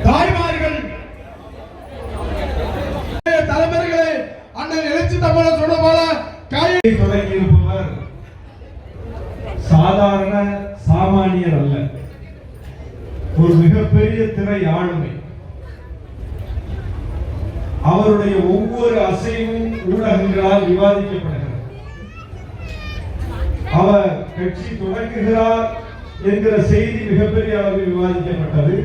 தாய்மார்கள் தலைமுறைகளே அண்ணன் எழுச்சி தமிழர் சொன்ன போல கையை தொடங்கி இருப்பவர் சாதாரண சாமானியர் அல்ல, ஒரு மிகப்பெரிய திரை ஆளுமை. அவருடைய ஒவ்வொரு அசைவும் ஊடகங்களால் விவாதிக்கப்படுகிறது. அவர் கட்சி தொடங்குகிறார் என்கிற செய்தி மிகப்பெரிய அளவில் விவாதிக்கப்பட்டது.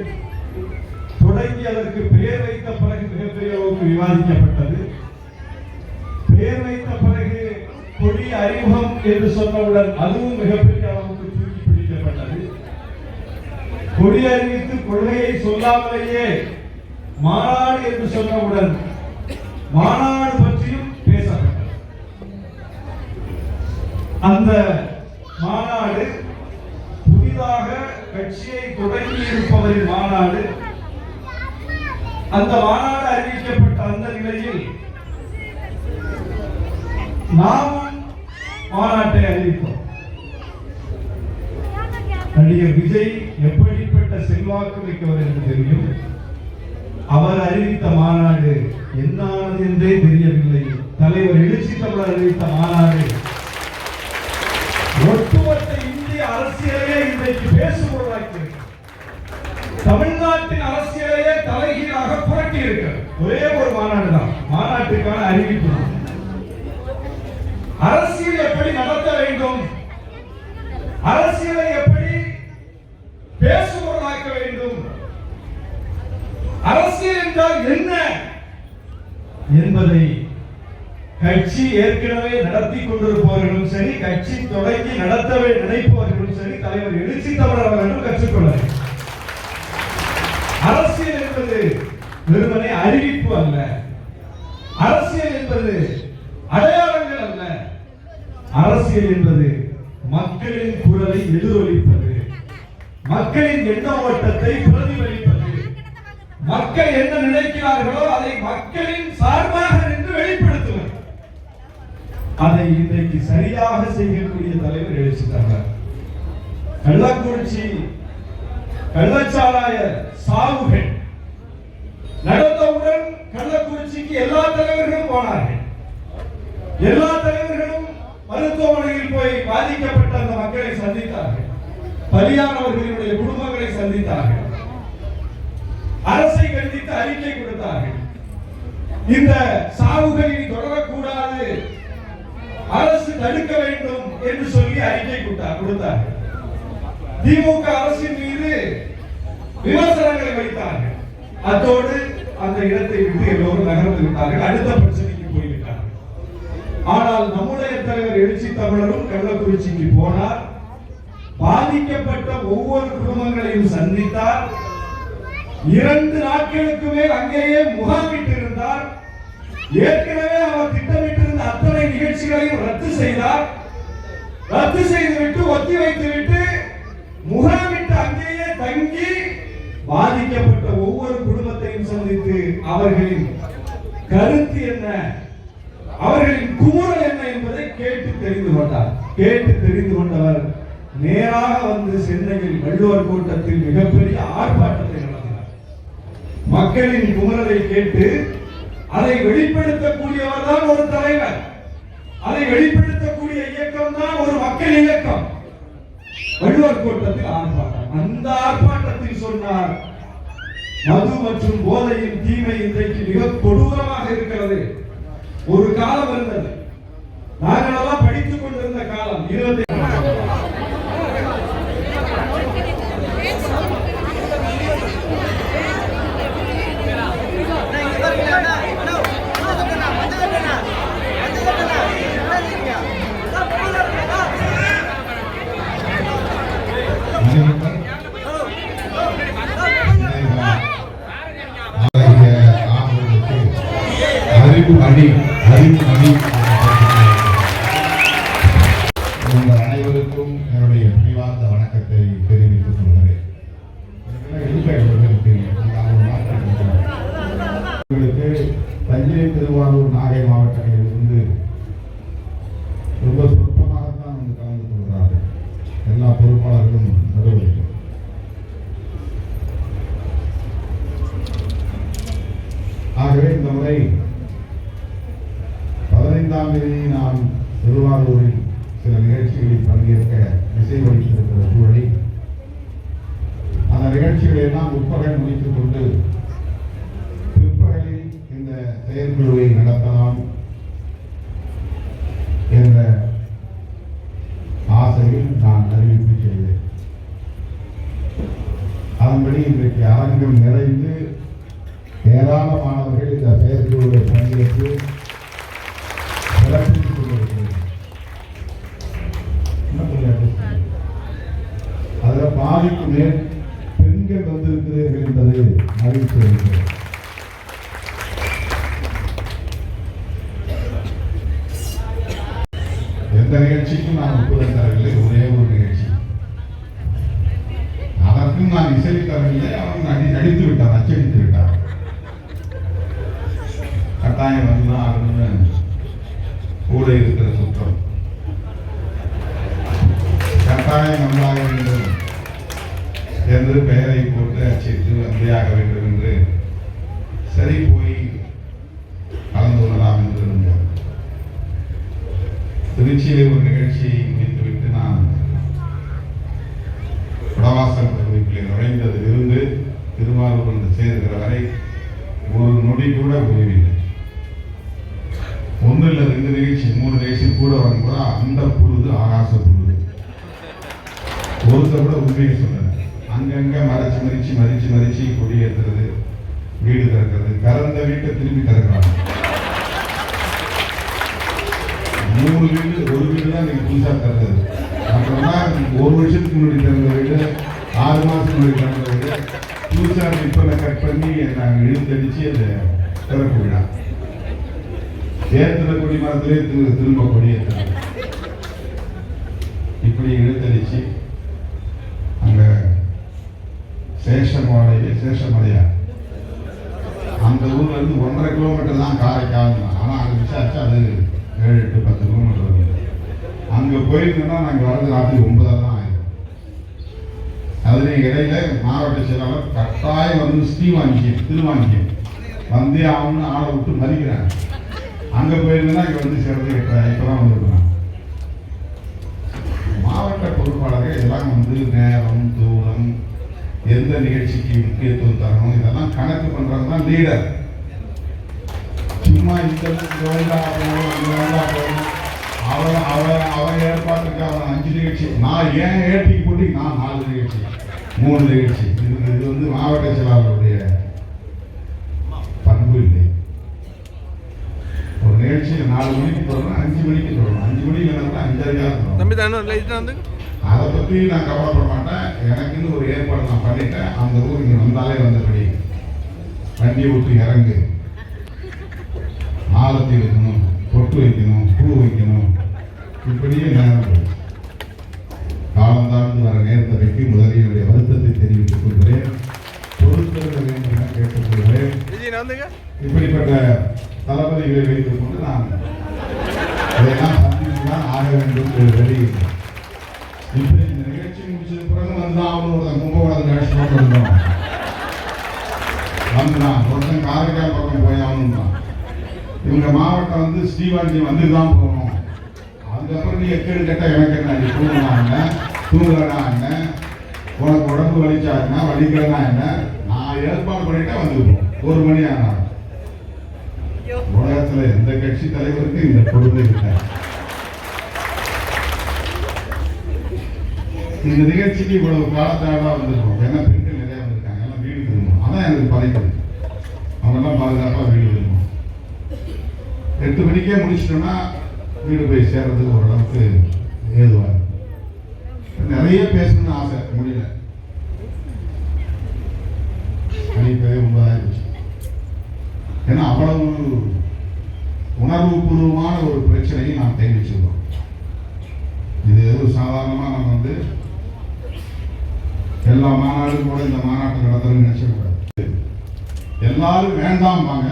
தொடங்கி அதற்கு பெயர் வைத்த பிறகு மிகப்பெரிய அளவுக்கு விவாதிக்கப்பட்டது. பெயர் வைத்த பிறகு கொடி அறிமுகம் என்று சொன்னவுடன் அதுவும் மிகப்பெரிய அளவுக்கு தூக்கி பிடிக்கப்பட்டது. கொடி அறிவித்து கொள்கையை சொல்லாமலேயே மாநாடு என்று சொன்னவுடன் மாநாடு பற்றியும் பேசப்பட்டது. அந்த மாநாடு புதிதாக கட்சியை தொடங்கி இருப்பவரின் மாநாடு. அந்த மாநாடு அறிவிக்கப்பட்ட அந்த நிலையில் நாமும் மாநாட்டை அறிவித்தோம். நடிகர் விஜய் எப்படிப்பட்ட செல்வாக்கு மிக்கவர் என்று தெரியும். அவர் அறிவித்த மாநாடு என்னானது என்றே தெரியவில்லை. தலைவர் எழுச்சி தமிழர் அறிவித்த மாநாடு ஒட்டுமொத்த இந்திய அரசியலையே இன்றைக்கு பேசுபொருளாக்கி, தமிழ்நாட்டின் அரசியலையே தலைகீழாக புரட்டி இருக்கிறது. ஒரே ஒரு மாநாடு தான், மாநாட்டுக்கான அறிவிப்பு. அரசியல் எப்படி நடத்த வேண்டும், அரசியலை எப்படி பேசுபொருளாக்க வேண்டும், அரசியல் என்றால் என்ன என்பதை கட்சி ஏற்கனவே நடத்தி கொண்டிருப்பவர்களும் சரி, கட்சி தொடங்கி நடத்தவே நினைப்பவர்களும் சரி, தலைவர் எழுச்சி தமிழர் அவர்களும் கற்றுக்கொள்ள. அரசியல் என்பது வெறுமனே அறிவிப்பு அல்ல, அரசியல் என்பது அடையாளங்கள் அல்ல, அரசியல் என்பது மக்களின் குரலை எதிரொலிப்பது, மக்களின் எண்ண ஓட்டத்தை பிரதிபலிப்பது, மக்கள் என்ன நினைக்கிறார்களோ அதை மக்களின் சார்பாக நின்று வெளிப்படுத்துவது. அதை இன்றைக்கு சரியாக செய்யக்கூடிய தலைவர் எழுச்சி தமிழர். கள்ளக்குறிச்சி கள்ளச்சாராய சாவுகள் நடந்தவுடன் கள்ளக்குறிச்சிக்கு எல்லா தலைவர்களும் போனார்கள். எல்லா தலைவர்களும் மருத்துவமனையில் போய் பாதிக்கப்பட்ட அந்த மக்களை சந்தித்தார்கள். பலியானவர்களுடைய குடும்பங்களை சந்தித்தார்கள். அரசை கண்டித்து அறிக்கை கொடுத்தார்கள். இந்த சாவுகளில் தொடரக்கூடாது, அரசு தடுக்க வேண்டும் என்று சொல்லி அறிக்கை கொடுத்தார்கள். திமுக அரசின் மீது விமர்சனங்களை வைத்தார்கள். அதோடு அந்த இடத்தை விட்டு எல்லோரும் நகர்ந்து விட்டார்கள், அடுத்த பிரச்சனைக்கு போய்விட்டார்கள். ஆனால் நம்முடைய தலைவர் எழுச்சி தமிழரும் கள்ளக்குறிச்சிக்கு போனார். பாதிக்கப்பட்ட ஒவ்வொரு குடும்பங்களையும் சந்தித்தார். 2 நாட்களுக்கு மேல் அங்கேயே முகாமிட்டிருந்தார். ஏற்கனவே அவர் திட்டமிட்டிருந்த அத்தனை நிகழ்ச்சிகளையும் ரத்து செய்தார். ரத்து செய்துவிட்டு ஒத்தி வைத்துவிட்டு முகாமிட்டு அங்கேயே தங்கி பாதிக்கப்பட்ட ஒவ்வொரு குடும்பத்தையும் சந்தித்து அவர்களின் கருத்து என்ன, அவர்களின் குமுறல் என்ன என்பதை கேட்டு தெரிந்து கொண்டார். கேட்டு தெரிந்து கொண்டவர் நேராக வந்து சென்னையில் வள்ளுவர் கூட்டத்தில் மிகப்பெரிய ஆர்ப்பாட்டத்தை நடத்தினார். மக்களின் குமுறலை கேட்டு அதை வெளிப்படுத்தக்கூடியவர் தான் ஒரு தலைவர், அதை வெளிப்படுத்தக்கூடிய இயக்கம் தான் ஒரு மக்கள் இயக்கம். வள்ளுவர் கூட்டத்தில் ஆர்ப்பாட்டம். அந்த ஆர்ப்பாட்டத்தில் சொன்னார், மது மற்றும் போதையின் தீமை இன்றைக்கு மிக கொடூரமாக இருக்கிறது. ஒரு காலம் இருந்தது, நாங்கள் எல்லாம் படித்துக் கொண்டிருந்த காலம் 20 Hey! அணி உங்கள் அனைவருக்கும் என்னுடைய பணிவார்ந்த வணக்கத்தை தெரிவித்துக் கொள்கிறேன். உங்களுக்கு தஞ்சை, திருவாரூர், நாகை மாவட்டங்களிலிருந்து ரொம்ப சொற்பமாகத்தான் வந்து கலந்து கொள்கிறார்கள். எல்லா பொறுப்பாளர்களும் நடுவர்கள். ஆகவே இந்த முறை 15ஆம் தேதி நான் திருவாரூரில் சில நிகழ்ச்சிகளில் பங்கேற்க இசைவளித்திருக்கிற சூழலில் அந்த நிகழ்ச்சிகளை எல்லாம் முற்பகல் முடித்துக் கொண்டு பிற்பகலில் இந்த செயற்குழுவை நடத்தலாம் என்ற ஆசையில் நான் அறிவிப்பு செய்தேன். அதன்படி இன்றைக்கு அரங்கம் நிறைந்து ஏராளமானவர்கள் இந்த செயற்குழுவை பங்கேற்று சிறப்பித்துக் கொண்டிருக்கிறார்கள். அதில் பாதிக்கு மேல் பெண்கள் வந்திருக்கிறீர்கள் என்பது மகிழ்ச்சி இருக்கிறது. எந்த நிகழ்ச்சிக்கும் நான் ஒப்புதல் தரவில்லை. ஒரே ஒரு நிகழ்ச்சி, அதற்கும் நான் இசை தரவில்லை. அவன் நடித்து விட்டார், அச்சடித்து விட்டார். கட்டாயம் வந்துதான் ஆகணும்னு கூட இருக்கிற சுற்றம் கட்டாயம் வந்தாக வேண்டும் என்று பெயரை போட்டு அச்சிட்டு வந்தையாக வேண்டும் என்று சரி போய் கலந்து கொள்ளலாம் என்று இருந்தோம். திருச்சியிலே ஒரு நிகழ்ச்சியை முடித்துவிட்டு நான் வடவாசல் பகுதிக்குள்ளே நுழைந்ததிலிருந்து திருவாரூர் வந்து சேர்கிற வரை ஒரு நொடி கூட ஓய்வில்லை. ஒன்று இல்லை, 2 நிகழ்ச்சி 3 நிகழ்ச்சி கூட வரும்போது அந்த பொழுது ஆகாச பொழுது ஒருத்த கூட உண்மையை சொன்னேன். அங்கங்க மறிச்சு கொடி ஏற்றுறது, வீடு திறக்கிறது, திறந்த வீட்டை திரும்பி திறக்கிறாங்க. 3 வீடு, ஒரு வீடு தான் நீங்க புதுசா திறந்தது. அப்புறமா 1 வருஷத்துக்கு முன்னாடி திறந்த வீடு, 6 மாசத்துக்கு முன்னாடி திறந்த வீடு, புதுசா இப்ப கட் பண்ணி நாங்கள் இழுத்தடிச்சு அந்த திறப்பு விழா ஏற்றுற கொடி மரத்திலே திரும்ப கொடி ஏற்றுறது, இப்படி இழுத்தடிச்சு அங்க சேஷமலையா அந்த ஊர்ல இருந்து 1.5 கிலோமீட்டர் தான் காரைக்கால். ஆனா அங்க விசாரிச்சா அது 7-8-10 கிலோமீட்டர் வருது. அங்க போயிருந்தோம்னா நாங்க வரது ராத்திரி 9 தான் ஆயிடும். அதுல இடையில மாவட்ட செயலாளர் கட்டாயம் வந்து திருவாங்கியம் வந்தே ஆகணும்னு ஆளை விட்டு மதிக்கிறாங்க. அங்க போயிருந்தா இங்க வந்து சேர்ந்து இப்பதான் வந்துருக்காங்க. மாவட்ட பொறுப்பாளர்கள் இதெல்லாம் வந்து நேரம், தூரம், எந்த நிகழ்ச்சிக்கு முக்கியத்துவம் தரணும், இதெல்லாம் கணக்கு பண்றது தான் லீடர். சும்மா இந்த அவன் ஏற்பாட்டுக்கு அவன் 5 நிகழ்ச்சி, நான் ஏன் ஏற்றிக்கு போட்டி நான் 4 நிகழ்ச்சி 3 நிகழ்ச்சி. இது வந்து மாவட்ட செயலாளருடைய பண்பு இல்லை. ஒரு நிகழ்ச்சியில் 4 மணிக்கு தொடரணும், 5 மணிக்கு தொடரணும். 5 மணிக்கு வேணா 5:30 அதை பற்றி நான் கவலைப்பட மாட்டேன். எனக்குன்னு ஒரு ஏற்பாடு நான் பண்ணிட்டேன். அந்த ஊர் இங்கே வந்தாலே வந்தபடி வண்டியை விட்டு இறங்கு, ஆலத்தி வைக்கணும், பொட்டு வைக்கணும், பூ வைக்கணும், இப்படியே நேரம் காலந்தாழ்ந்து வர நேரத்தை முதலில் என்னுடைய வருத்தத்தை தெரிவித்துக் கொள்கிறேன். பொறுத்திருக்க வேண்டும் என கேட்டுக்கொள்கிறேன். இப்படிப்பட்ட தளபதிகளை வைத்துக் கொண்டு நான் இதையெல்லாம் சந்தித்துதான் ஆக வேண்டும் என்று வெளியிட்டேன். இப்படி இந்த நிகழ்ச்சி முடிச்சது பிறகு வந்துதான் அவனோட கும்பகோணம் நிகழ்ச்சி போட்டிருந்தோம். வந்துதான் ஒருத்தன் காரைக்கால் பக்கம் போய் ஆகணும். இவங்க மாவட்டம் வந்து ஸ்ரீவாஞ்சி வந்து தான் போகணும். அதுக்கப்புறம் நீ எக்கேடு கேட்டால் எனக்கு என்ன, நீ தூங்கலனா என்ன, உனக்கு உடம்பு வலிச்சா என்ன, வலிக்கலனா என்ன, நான் ஏற்பாடு பண்ணிட்டா வந்துருவோம். 1 மணி ஆனால் உலகத்துல எந்த கட்சி தலைவருக்கு இந்த கொடுமை இல்லை. இந்த நிகழ்ச்சிக்கு இவ்வளவு காலத்தாடா வந்துருக்கோம். ஏன்னா பெண்கள் நிறைய வந்திருக்காங்க, எல்லாம் வீடு திரும்பணும். அதான் எனக்கு படைக்குது. அவங்க எல்லாம் பாதுகாப்பா வீடு திரும்பணும். 8 மணிக்கே முடிச்சிட்டோம்னா வீடு போய் சேர்றதுக்கு ஓரளவுக்கு ஏதுவா. நிறைய பேசணும்னு ஆசை, முடியல. மணி 9 ஆயிடுச்சு. ஏன்னா அவ்வளவு உணர்வுபூர்வமான ஒரு பிரச்சனையை நாம் கை வச்சிருக்கோம். இது எதுவும் சாதாரணமா நம்ம வந்து எல்லா மாநாடும் கூட இந்த மாநாட்டை நடத்துறதுன்னு நினைச்சக்கூடாது. எல்லாரும் வேண்டாம்பாங்க,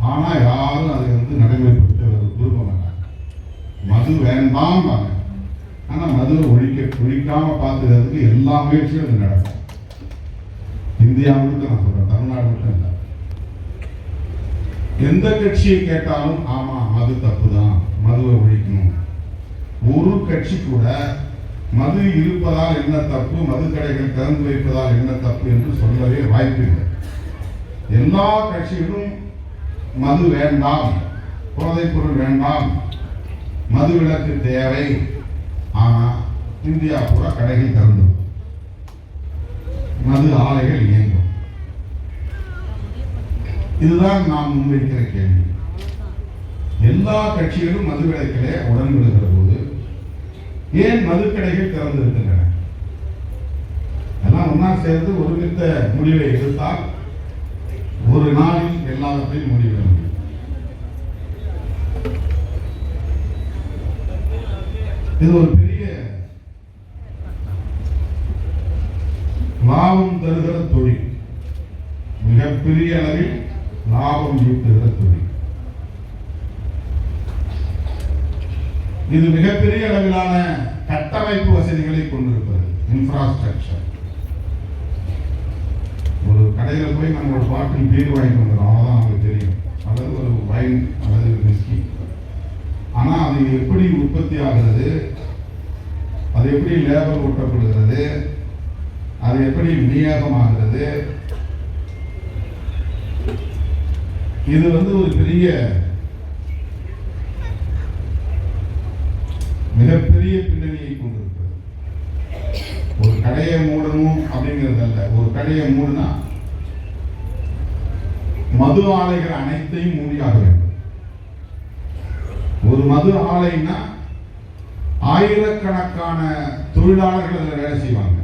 ஆனா யாரும் அதை வந்து நடைமுறைப்படுத்த விரும்ப மாட்டாங்க. மது வேண்டாம்பாங்க, ஆனா மதுவை ஒழிக்காம பார்த்துக்கிறதுக்கு எல்லா முயற்சியும் அது நடக்கும். இந்தியா முழுக்க நான் சொல்றேன், தமிழ்நாடு மட்டும் இல்லை. எந்த கட்சியை கேட்டாலும் ஆமா மது தப்பு தான், மதுவை ஒழிக்கணும். ஒரு கட்சி கூட மது இருப்பதால் என்ன தப்பு, மது கடைகள் திறந்து வைப்பதால் என்ன தப்பு என்று சொல்லவே வாய்ப்பில்லை. எல்லா கட்சிகளும் மது வேண்டாம், போதைப் பொருள் வேண்டாம், மது விலக்கு தேவை. ஆனா இந்தியா பூரா கடைகள் திறந்து மது ஆலைகள் இயங்கும். இதுதான் நாம் முன்வைக்கிற கேள்வி. எல்லா கட்சிகளும் மது விலக்கிலே உடன்படுகிற போது ஏன் மதுக்கடைகள் திறந்திருக்கின்றன? எல்லாம் ஒன்னா சேர்ந்து ஒருமித்த முடிவை எடுத்தால் ஒரு நாளில் எல்லாவற்றையும் முடிவிட முடியும். இது ஒரு பெரிய லாபம் தருகிற தொழில், மிகப்பெரிய அளவில் லாபம் ஈட்டுகிற தொழில். இது மிகப்பெரிய அளவிலான கட்டமைப்பு வசதிகளை கொண்டிருக்கிறது, இன்ஃப்ராஸ்ட்ரக்சர். ஒரு கடையில் போய் நம்ம ஒரு பாட்டில் பீர் வாங்கிட்டு வந்துடும், அவ்வளோதான் நமக்கு தெரியும், அல்லது ஒரு வைன் அல்லது விஸ்கி. ஆனால் அது எப்படி உற்பத்தி ஆகிறது, அது எப்படி லேபல் ஒட்டப்படுகிறது, அது எப்படி விநியோகமாகிறது, இது வந்து ஒரு பெரிய மிகப்பெரிய பின்னணியை கொண்டிருக்கிறது. ஒரு கடையை மூடணும் அப்படிங்கிறது அல்ல, ஒரு கடையை மூடினா மது ஆலைகள் அனைத்தையும் மூடியாக வேண்டும். ஒரு மது ஆலைன்னா ஆயிரக்கணக்கான தொழிலாளர்கள் அதில் வேலை செய்வாங்க.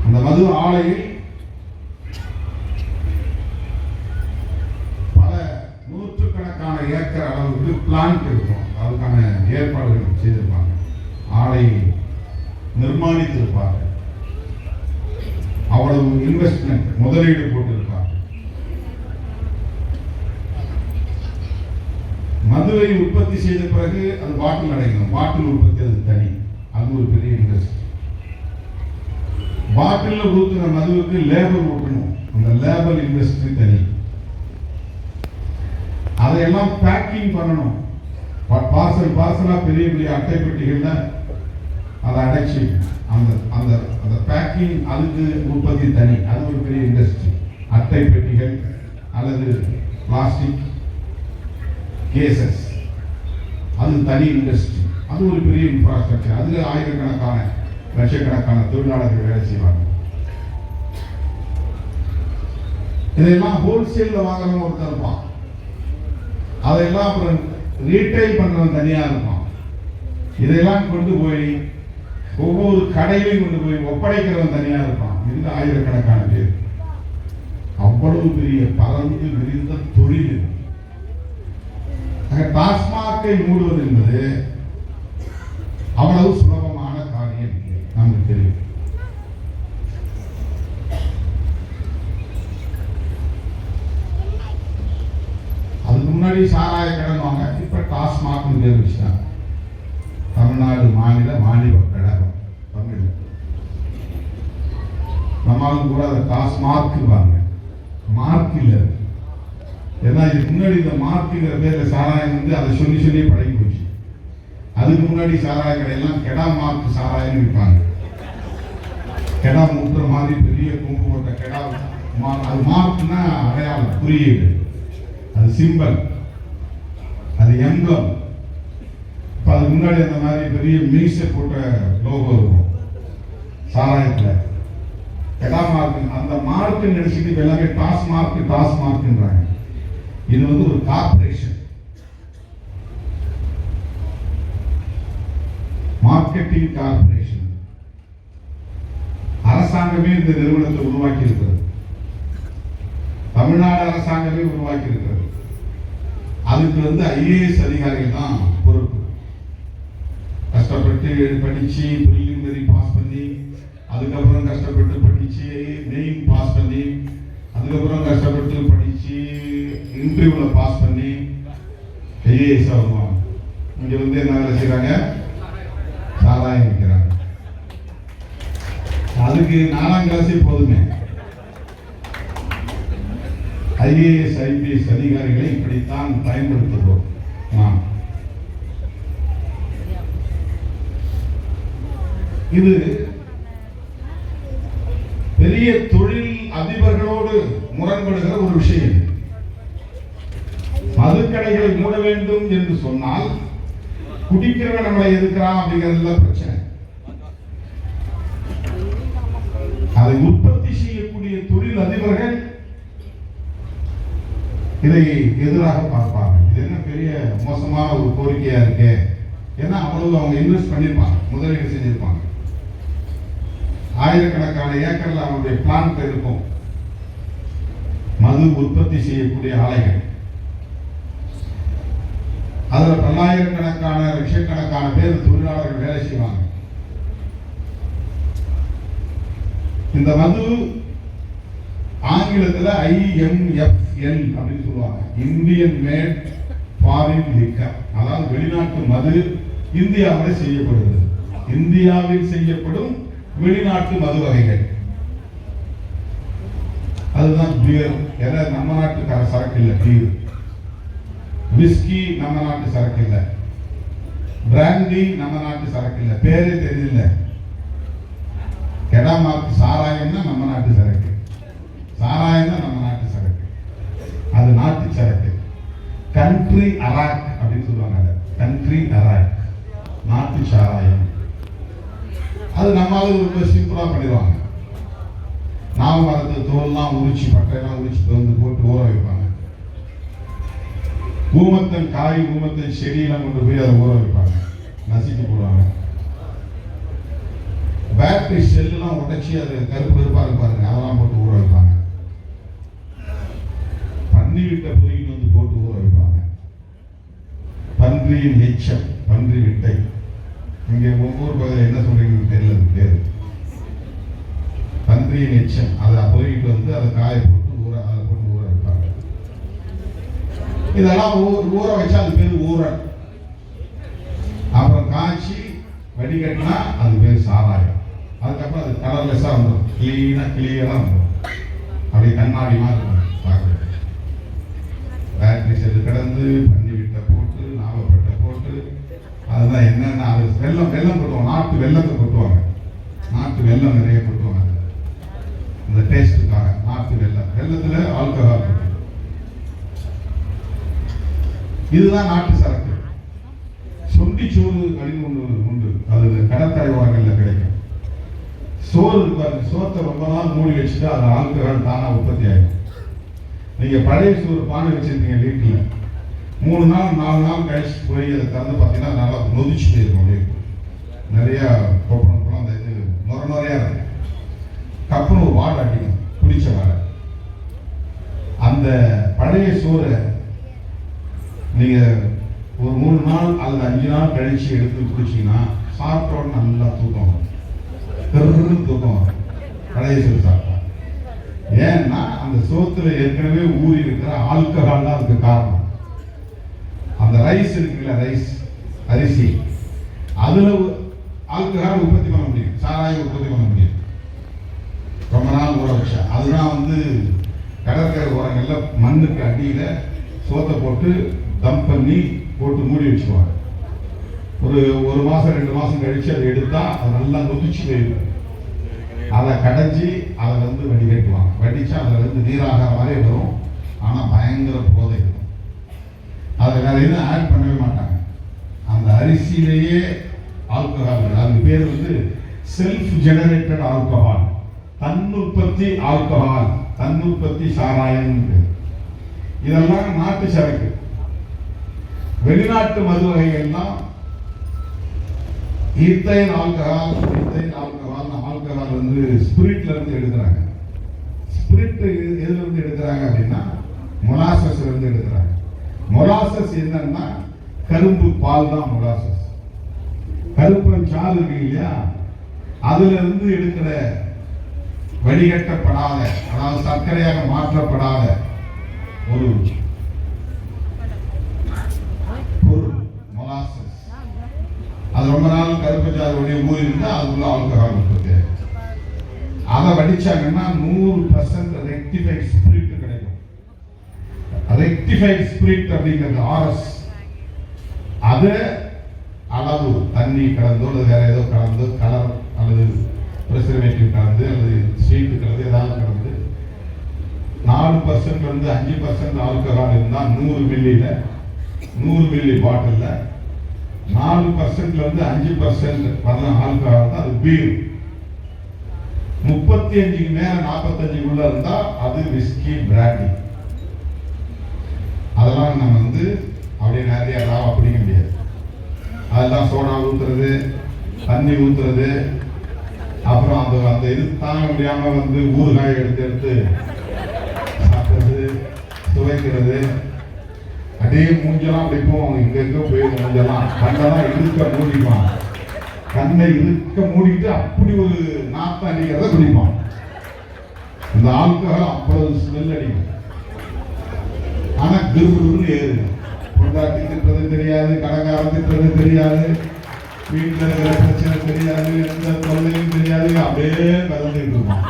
அந்த மது ஆலையில் பல நூற்றுக்கணக்கான ஏக்கர் அளவுக்கு பிளான்ட் இருக்கும், அதுக்கான ஏற்பாடுகள் செய்திருப்பாங்க, ஆலை நிர்மாணித்திருப்பாங்க, அவ்வளவு இன்வெஸ்ட்மெண்ட் முதலீடு போட்டிருப்பாங்க. மதுவை உற்பத்தி செய்த பிறகு அது பாட்டில் அடைக்கணும், பாட்டில் உற்பத்தி அது தனி, அது ஒரு பெரிய இண்டஸ்ட்ரி. பாட்டில் ஊத்துற மதுவுக்கு லேபல் ஊட்டணும், அந்த லேபல் இண்டஸ்ட்ரி தனி. அதையெல்லாம் பேக்கிங் பண்ணணும், பார்சலா பெரிய பெரிய அட்டை பெட்டிகள்ல அதை அடைச்சி அந்த அந்த அந்த பேக்கிங், அதுக்கு உற்பத்தி தனி, அது ஒரு பெரிய இண்டஸ்ட்ரி. அட்டை பெட்டிகள் அல்லது பிளாஸ்டிக் கேசஸ், அது தனி இண்டஸ்ட்ரி, அது ஒரு பெரிய இன்ஃப்ராஸ்ட்ரக்சர். அதுல ஆயிரக்கணக்கான லட்சக்கணக்கான தொழிலாளர்கள் வேலை செய்வாங்க. இதெல்லாம் ஹோல்சேல்ல வாங்குறவங்க ஒருத்தர் இருப்பான், அதையெல்லாம் அப்புறம் ரீட்டைல் பண்றவன் தனியா இருப்பான். இதெல்லாம் கொண்டு போய் ஒவ்வொரு கடையிலையும் கொண்டு போய் ஒப்படைக்கிறவன் தனியா இருப்பான். இதுல ஆயிரக்கணக்கான பேர். அவ்வளவு பெரிய பறந்து விரிந்த தொழில். டாஸ்மாகை மூடுவது என்பது அவ்வளவு சுலபமான காரியம் இல்லை, நமக்கு தெரியும். அதுக்கு முன்னாடி சாராய கடன்வாங்க, இப்ப டாஸ்மாக் பேர் வச்சுட்டாங்க. தமிழ்நாடு மாநில வாணிப கழகம் தமிழ். நம்மளும் கூட அதை டாஸ்மாக் வாங்க, மார்க் இல்லை. ஏன்னா இதுக்கு முன்னாடி இந்த மார்க்குங்கிற பேர்ல சாராயம் வந்து அதை சொல்லி சொல்லி பழகி போச்சு. அதுக்கு முன்னாடி சாராய கடையெல்லாம் கெடா மார்க் சாராயம் விற்பாங்க. கெடா முட்டுற மாதிரி பெரிய கொம்பு போட்ட கெடா, அது மார்க்னா அடையாளம், குறியீடு, அது சிம்பல், அது எம்பளம். இப்போ அதுக்கு முன்னாடி அந்த மாதிரி பெரிய மீசை போட்ட லோகோ இருக்கும் சாராயத்துல, கெடா மார்க். அந்த மார்க் நினைச்சிட்டு எல்லாமே டாஸ்மார்க்ன்றாங்க. இது வந்து ஒரு கார்பரேஷன், மார்க்கெட்டிங் கார்பரேஷன். அரசாங்கமே இந்த நிறுவனத்தை உருவாக்கி இருக்கிறது, தமிழ்நாடு அரசாங்கமே உருவாக்கி இருக்கிறது. அதுக்கு வந்து ஐஏஎஸ் அதிகாரிகள் தான் பொறுப்பு. கஷ்டப்பட்டு படிச்சு ப்ரிலிமினரி பாஸ் பண்ணி, அதுக்கப்புறம் கஷ்டப்பட்டு படிச்சு மெயின் பாஸ் பண்ணி, அதுக்கப்புறம் கஷ்டப்பட்டு படிச்சு இன்டர்வியூல பாஸ் பண்ணி ஐஏஎஸ் வருவாங்க. இங்க வந்து என்ன வேலை செய்யறாங்க? சாராயம் விற்கிறாங்க. அதுக்கு 4ஆம் கிளாஸே போதுமே. ஐஏஎஸ் ஐபிஎஸ் அதிகாரிகளை இப்படித்தான் பயன்படுத்துகிறோம் நாம். இது பெரிய தொழில் அதிபர்களோடு முரண்படுகிற ஒரு விஷயம். மதுக்கடைகளை மூட வேண்டும் என்று சொன்னால் குடிக்கிறவன் நம்மளை எதிர்க்கிறான் அப்படிங்கிறதுல பிரச்சனை. அதை உற்பத்தி செய்யக்கூடிய தொழில் அதிபர்கள் இதை எதிராக பார்ப்பாங்க. இது என்ன பெரிய மோசமான ஒரு கோரிக்கையா இருக்கு. ஏன்னா அவ்வளவு அவங்க இன்வெஸ்ட் பண்ணிருப்பாங்க, முதலீடு செஞ்சிருப்பாங்க. ஆயிரக்கணக்கான ஏக்கர்ல அவருடைய பிளான்ட் இருக்கும், மது உற்பத்தி செய்யக்கூடிய ஆலைகள். அதுல பல்லாயிரக்கணக்கான லட்சக்கணக்கான பேர் தொழிலாளர்கள் வேலை செய்வாங்க. இந்த மது ஆங்கிலத்தில் IMFL அப்படின்னு சொல்லுவாங்க, இந்தியன் மேட் ஃபாரின் லிக்கர். அதாவது வெளிநாட்டு மது இந்தியாவில் செய்யப்படுகிறது. இந்தியாவில் செய்யப்படும் வெளிநாட்டு மது வகைகள். அதுதான் பியர். ஏன்னா நம்ம நாட்டு சரக்கு இல்லை பியர். விஸ்கி நம்ம நாட்டு சரக்கு இல்லை. பிராண்டி நம்ம நாட்டு சரக்கு இல்லை. பேரே தெரியல. கெடாமார்க் சாராயம்னா நம்ம நாட்டு சரக்கு. சாராயம் தான் நம்ம நாட்டு சரக்கு. அது நாட்டு சரக்கு. கண்ட்ரி அராக் அப்படின்னு சொல்லுவாங்க. கண்ட்ரி அராக் நாட்டு சாராயம். அது நம்மளால ரொம்ப சிம்பிளா பண்ணிடுவாங்க. நாம மரத்து தோல்லாம் உரிச்சு பட்டையெல்லாம் உரிச்சு வந்து போட்டு ஊற வைப்பாங்க. ஊமத்தன் காய் ஊமத்தன் செடியெல்லாம் கொண்டு போய் அதை ஊற வைப்பாங்க, நசுக்கி போடுவாங்க. பேட்டரி செல்லாம் உடைச்சி அது கருப்பு கருப்பாக பாருங்க, அதெல்லாம் போட்டு ஊற வைப்பாங்க. பன்றி விட்டை பொறிக்கிட்டு வந்து போட்டு ஊற வைப்பாங்க. பன்றியின் எச்சம், பன்றி விட்டை. இங்கே ஒவ்வொரு பகுதியில் என்ன சொல்றீங்கன்னு தெரியல பேரு. பன்றியின் எச்சம் அதை பொறிக்கிட்டு வந்து அதை காய போட்டு அதை போட்டு ஊற வைப்பாங்க. இதெல்லாம் ஊற வச்சா அது பேர் ஊறல். அப்புறம் காய்ச்சி வடிகட்டினா அது பேர் சாராயம். அதுக்கப்புறம் அது கலர்லெஸ்ஸா வந்துடும், கிளியரா வந்துடும். அப்படி கண்ணாடி மாதிரி பார்க்குறது. பேட்டரி செல்லு கிடந்து பன்னி விட்டை போட்டு நாவப்பட்டை போட்டு அதுதான் என்னென்ன அது வெள்ளம் கொட்டுவாங்க. நாட்டு வெள்ளத்தை கொட்டுவாங்க. நாட்டு வெள்ளம் நிறைய கொட்டுவாங்க. இந்த டேஸ்டுக்காக நாட்டு வெள்ளத்துல ஆல்கஹால். இதுதான் நாட்டு சரக்கு. சொண்டி சோறு அப்படின்னு ஒன்று உண்டு. அது கடற்கரை ஓரங்களில் கிடைக்கும். சோறு இருப்பாரு, சோத்தை ரொம்ப நாள் மூடி வச்சுட்டு அது ஆல்கஹால் தானா உற்பத்தி ஆகும். நீங்க பழைய சோறு பானை வச்சிருக்கீங்க வீட்டில், 3 நாள் 4 நாள் கழிச்சு போய் அதை திறந்து பார்த்தீங்கன்னா நல்லா நொதிச்சு போயிருக்கும். நிறைய கொப்பளம் அந்த இது நுறையா இருக்கு. கப்புறம் ஒரு வாடை அடிக்கும், புளிச்ச வாடை. அந்த பழைய சோறை நீங்க ஒரு 3 நாள் அல்லது 5 நாள் கழிச்சு எடுத்து குடிச்சீங்கன்னா சாப்பிட்டோட நல்லா தூக்கம் வரும். தூக்கம் வரும் பழைய சோறு சாப்பிட்டா. ஏன்னா அந்த சோத்துல ஏற்கனவே ஊறி இருக்கிற ஆல்கஹால் தான் அதுக்கு காரணம். அந்த ரைஸ் இருக்குல்ல, ரைஸ் அரிசி, அதுல ஆல்கஹால் உற்பத்தி பண்ண முடியும், சாராயம் உற்பத்தி பண்ண முடியும். ரொம்ப நாள் ஊற வச்சா அதுதான் வந்து கடற்கரை ஓரங்கள்ல மண்ணுக்கு அடியில சோத்தை போட்டு தம் பண்ணி போட்டு மூடி வச்சுக்குவாங்க. ஒரு மாசம் 2 மாசம் கழிச்சு அதை எடுத்தா அது நல்லா நொதிச்சு போயிடும். அதை கடைஞ்சி அதை வந்து வடிகட்டுவாங்க. வடிச்சா அதில் வந்து நீராக மாதிரி வரும். ஆனால் பயங்கர போதை இருக்கும். அதை வேற எதுவும் ஆட் பண்ணவே மாட்டாங்க. அந்த அரிசியிலேயே ஆல்கஹால், அதுக்கு பேர் வந்து செல்ஃப் ஜெனரேட்டட் ஆல்கஹால், தன்னுற்பத்தி ஆல்கஹால், தன்னுற்பத்தி சாராயம். இதெல்லாம் நாட்டு சரக்கு. வெளிநாட்டு மது வகைகள்லாம் ஈத்தைல் ஆல்கஹால், ஆல்கஹால் வந்து ஸ்பிரிட்ல இருந்து எடுக்கிறாங்க. ஸ்பிரிட் எதுல இருந்து எடுக்கிறாங்க அப்படின்னா மொலாசஸ்ல இருந்து எடுக்கிறாங்க. மொலாசஸ் என்னன்னா கரும்பு பால் தான் மொலாசஸ். கருப்பன் சாறு இருக்கு இல்லையா, அதுல இருந்து எடுக்கிற வடிகட்டப்படாத, அதாவது சர்க்கரையாக மாற்றப்படாத ஒரு பொருள் மொலாசஸ். அது ரொம்ப நாள் கருப்பு சாறு ஊறி இருந்தா அதுக்குள்ள ஆல்கஹால் உற்பத்தி. அதை வடிச்சாங்கன்னா 100% ரெக்டிஃபைட் ஸ்பிரிட் கிடைக்கும். ரெக்டிஃபைட் ஸ்பிரிட் அப்படிங்கிறது RS. அது அளவு தண்ணி கலந்தோ அல்லது வேற ஏதோ கலந்து, கலர் அல்லது ப்ரிசர்வேட்டிவ் கலந்து அல்லது ஸ்வீட் கலந்து ஏதாவது கலந்து 4% இருந்து 5% ஆல்கஹால் இருந்தால் 100 மில்லியில 100 மில்லி பாட்டில்ல 4% இருந்து 5% வர ஆல்கஹால் தான் அது பீர். 35 மேல 45 இருந்தா அது விஸ்கி பிராண்டி. அதெல்லாம் நம்ம அப்படியே நிறைய ராவா பிடிக்க முடியாது. அதெல்லாம் சோடா ஊத்துறது, தண்ணி ஊத்துறது, அப்புறம் அந்த இது தாங்க முடியாம ஊறுகாய் எடுத்து சாப்பிடுறது, துவைக்கிறது, அதே மூஞ்செல்லாம் அப்படி போவோம். இங்க போய் மூஞ்செல்லாம் கண்ணெல்லாம் இருக்க மூடிப்பான், கண்ணை இருக்க மூடிட்டு அப்படி ஒரு நாத்தம் அடிக்கிறத குடிப்பான். இந்த ஆல்கஹால் அவ்வளவு ஸ்மெல் அடிக்கும். ஆனா கிருன்னு ஏறுங்க. பொண்டாட்டி திட்டுறது தெரியாது, கடைக்காரன் திட்டுறது தெரியாது, வீட்டில் இருக்கிற பிரச்சனை தெரியாது, எந்த தொல்லையும் தெரியாது, அப்படியே கலந்துட்டு இருப்பான்.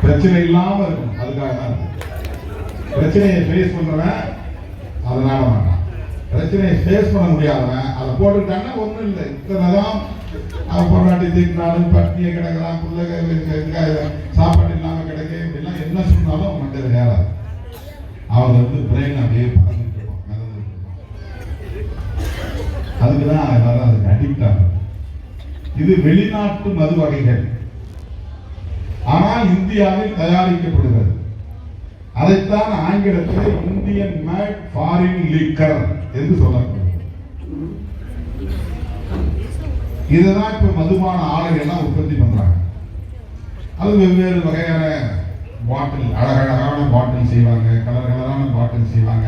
பிரச்சனை இல்லாம இருக்கும். அதுக்காக தான் பிரச்சனையை ஃபேஸ் பண்றவன் அதனால மாட்டான். பிரச்சனையை ஃபேஸ் பண்ண முடியாதவன் அதை போட்டுக்கிட்டாங்கன்னா ஒன்றும் இல்லை. இத்தனைதான் அவன் பொண்டாட்டி திட்டினாலும் பட்டினியை கிடக்கிறான், பிள்ளை சாப்பாடு இல்லாம கிடைக்க, இப்படிலாம் என்ன சொன்னாலும் அவன் மண்டல நேராது. அவன் பிரெயின் அப்படியே பறந்துட்டு இருப்பான், மிதந்துட்டு இருப்பான். அதுக்குதான் எல்லாரும் அதுக்கு அடிக்ட் ஆகும். இது வெளிநாட்டு மது வகைகள், ஆனால் இந்தியாவில் தயாரிக்கப்படுகிறது. அதைத்தான் ஆங்கிலத்தில் இந்தியன் மேட் ஃபாரின் லிக்கர் என்று சொல்லப்படுகிறது. இதுதான் இப்ப மதுபான ஆலைகள்லாம் உற்பத்தி பண்றாங்க. அது வெவ்வேறு வகையான பாட்டில், அழகழகான பாட்டில் செய்வாங்க, கலர் கலரான பாட்டில் செய்வாங்க.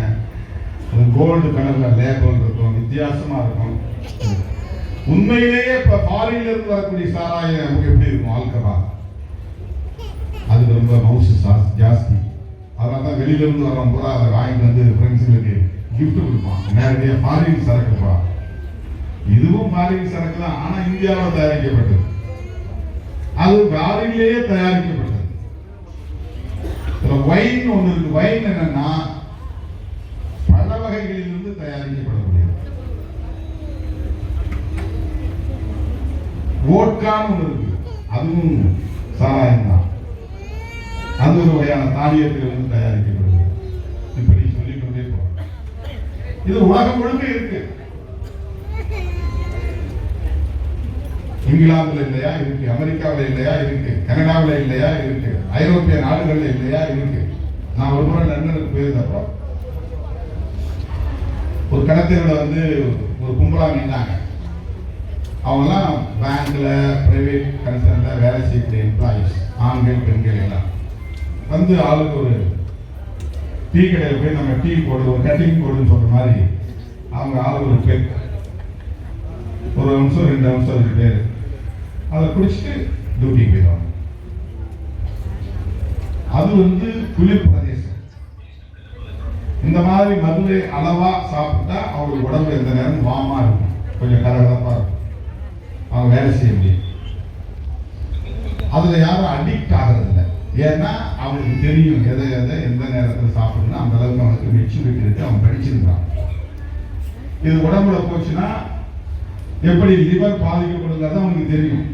அது கோல்டு கலர்ல லேபிள் இருக்கும், வித்தியாசமா இருக்கும். உண்மையிலேயே இப்ப ஃபாரின்ல இருந்து வரக்கூடிய சாராயம் நமக்கு எப்படி இருக்கும்? ஆல்கஹால் அது ரொம்ப மவுசு ஜாஸ்தி. அதனால வெளியில இருந்து வரோம் பூரா அதை வாங்கிட்டு ஃப்ரெண்ட்ஸுங்களுக்கு கிஃப்ட் கொடுப்பான். நேரடியாக ஃபாரின் சரக்குப்பா, இதுவும் ஃபாரின் சரக்கு தான், ஆனா இந்தியாவில் தயாரிக்கப்பட்டது. அது ஃபாரின்லேயே தயாரிக்கப்பட்டது. வைன் ஒன்று இருக்கு. வைன் என்னன்னா பல வகைகளிலிருந்து தயாரிக்கப்படக்கூடியது. வோட்கான்னு ஒன்று இருக்கு, அதுவும் சாராயம் தான். அது ஒரு வகையான தானியத்திலிருந்து தயாரிக்கப்படுது. இப்படி சொல்லிக்கொண்டே போறோம். இது உலகம் முழுக்க இருக்கு. இங்கிலாந்துல இல்லையா இருக்கு, அமெரிக்காவில் இல்லையா இருக்கு, கனடாவில் இல்லையா இருக்கு, ஐரோப்பிய நாடுகள்ல இல்லையா இருக்கு. நான் ஒரு முறை லண்டனுக்கு போயிருந்தப்போ ஒரு கடத்தல ஒரு கும்பலா நின்றாங்க. அவங்கெல்லாம் பேங்க்ல பிரைவேட் கன்சர்ன்ல வேலை செய்யக்கூடிய எம்ப்ளாயிஸ், ஆண்கள் பெண்கள் எல்லாம் ஆளுக்கு ஒரு டீ கடையில் போய் நம்ம டீ போடு, ஒரு கட்டிங் போடுன்னு சொல்ற மாதிரி அவங்க ஆளுக்கு ஒரு பெக், ஒரு அம்சம் 2 அம்சம் 2 பேர் அதை குடிச்சிட்டு டியூட்டி போயிடுவாங்க. அது குளிர் பிரதேசம். இந்த மாதிரி மதுரை அளவா சாப்பிட்டா அவங்களுக்கு உடம்பு எந்த நேரம் வாமா இருக்கும், கொஞ்சம் கலகலப்பா இருக்கும், அவங்க வேலை செய்ய முடியும். அதுல யாரும் அடிக்ட் ஆகிறது இல்லை. ஏன்னா அவனுக்கு தெரியும் எதை எந்த நேரத்தில் சாப்பிடணும். அந்த அளவுக்கு அவனுக்கு மெச்சூரிட்டி இருக்கு, அவன் படிச்சிருந்தான். இது உடம்புல போச்சுன்னா எப்படி லிவர் பாதிக்கப்படுங்கிறது அவனுக்கு தெரியும்.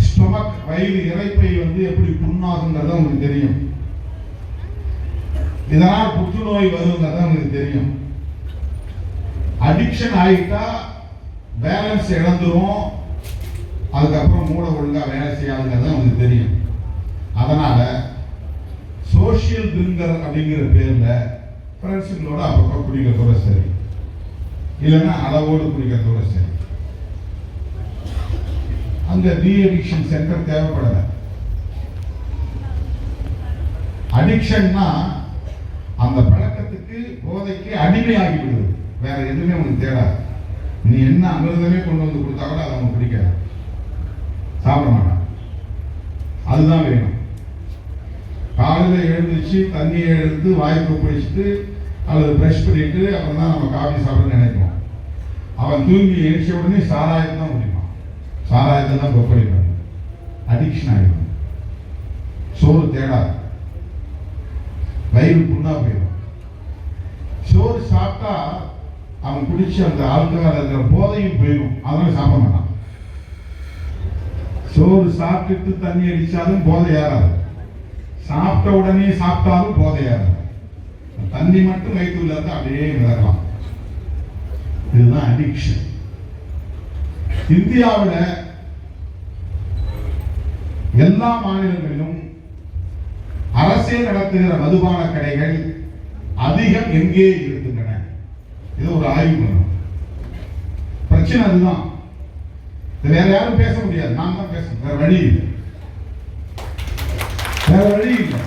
ஸ்டொமக், வயிறு இறைப்பை எப்படி புண்ணாகுங்கிறது அவனுக்கு தெரியும். இதனால் புற்றுநோய் வருங்கிறது அவனுக்கு தெரியும். அடிக்ஷன் ஆகிட்டா பேலன்ஸ் இழந்துரும், அதுக்கப்புறம் மூளை ஒழுங்கா வேலை செய்யாதுங்கிறது அவனுக்கு தெரியும். அதனால சோசியல் ட்ரிங்கர் அப்படிங்கிற பேர்ல ஃப்ரெண்ட்ஸுங்களோட அப்பப்போ குடிக்கிறதோட சரி, இல்லைன்னா அளவோடு குடிக்கிறதோட சரி. அங்க டி அடிக்ஷன் சென்டர் தேவைப்படல. அடிக்ஷன்னா அந்த பழக்கத்தை மயக்கத்துக்கு போதைக்கு அடிமையாகி விடுவது. வேற எதுவுமே உனக்கு தேடாது. நீ என்ன அமிர்தமே கொண்டு வந்து கொடுத்தா கூட அதை அவனுக்கு பிடிக்காது, சாப்பிட மாட்டான். அதுதான் வேணும். காலையில் எழுந்துச்சு தண்ணியை எடுத்து வாய்ப்பு பிடிச்சிட்டு அல்லது ப்ரஷ் பண்ணிட்டு அப்புறம் தான் நம்ம காஃபி சாப்பிட நினைப்போம். அவன் தூங்கி எழுச்ச உடனே சாராயத்தை தான் முடியுமா, சாராயத்தை தான் கொப்பளிப்பான். அடிக்ஷன் ஆகிடும். சோறு தேடாது, வயிறு புண்ணா போயிடும். சோறு சாப்பிட்டா அவன் குடிச்சு அந்த ஆல்கஹால் இருக்கிற போதையும் போயிடும், அதனால சாப்பிட மாட்டான். சோறு சாப்பிட்டுட்டு தண்ணி அடிச்சாலும் போதை ஏறாது, சாப்பிட்ட உடனே சாப்பிட்டாலும் போதை ஏறாது. தண்ணி மட்டும் வயிற்றுல இருந்து அப்படியே விளக்கலாம். இதுதான் அடிக்ஷன். இந்தியாவில் எல்லா மாநிலங்களிலும் அரசே நடத்துகிற மதுபான கடைகள் அதிகம் எங்கே இருக்கின்றன? இது ஒரு ஆய்வு பண்ணணும். பிரச்சனை அதுதான். வேற யாரும் பேச முடியாது, நான் தான் பேசணும். வேற வழி இல்லை, வேற வழி இல்லை.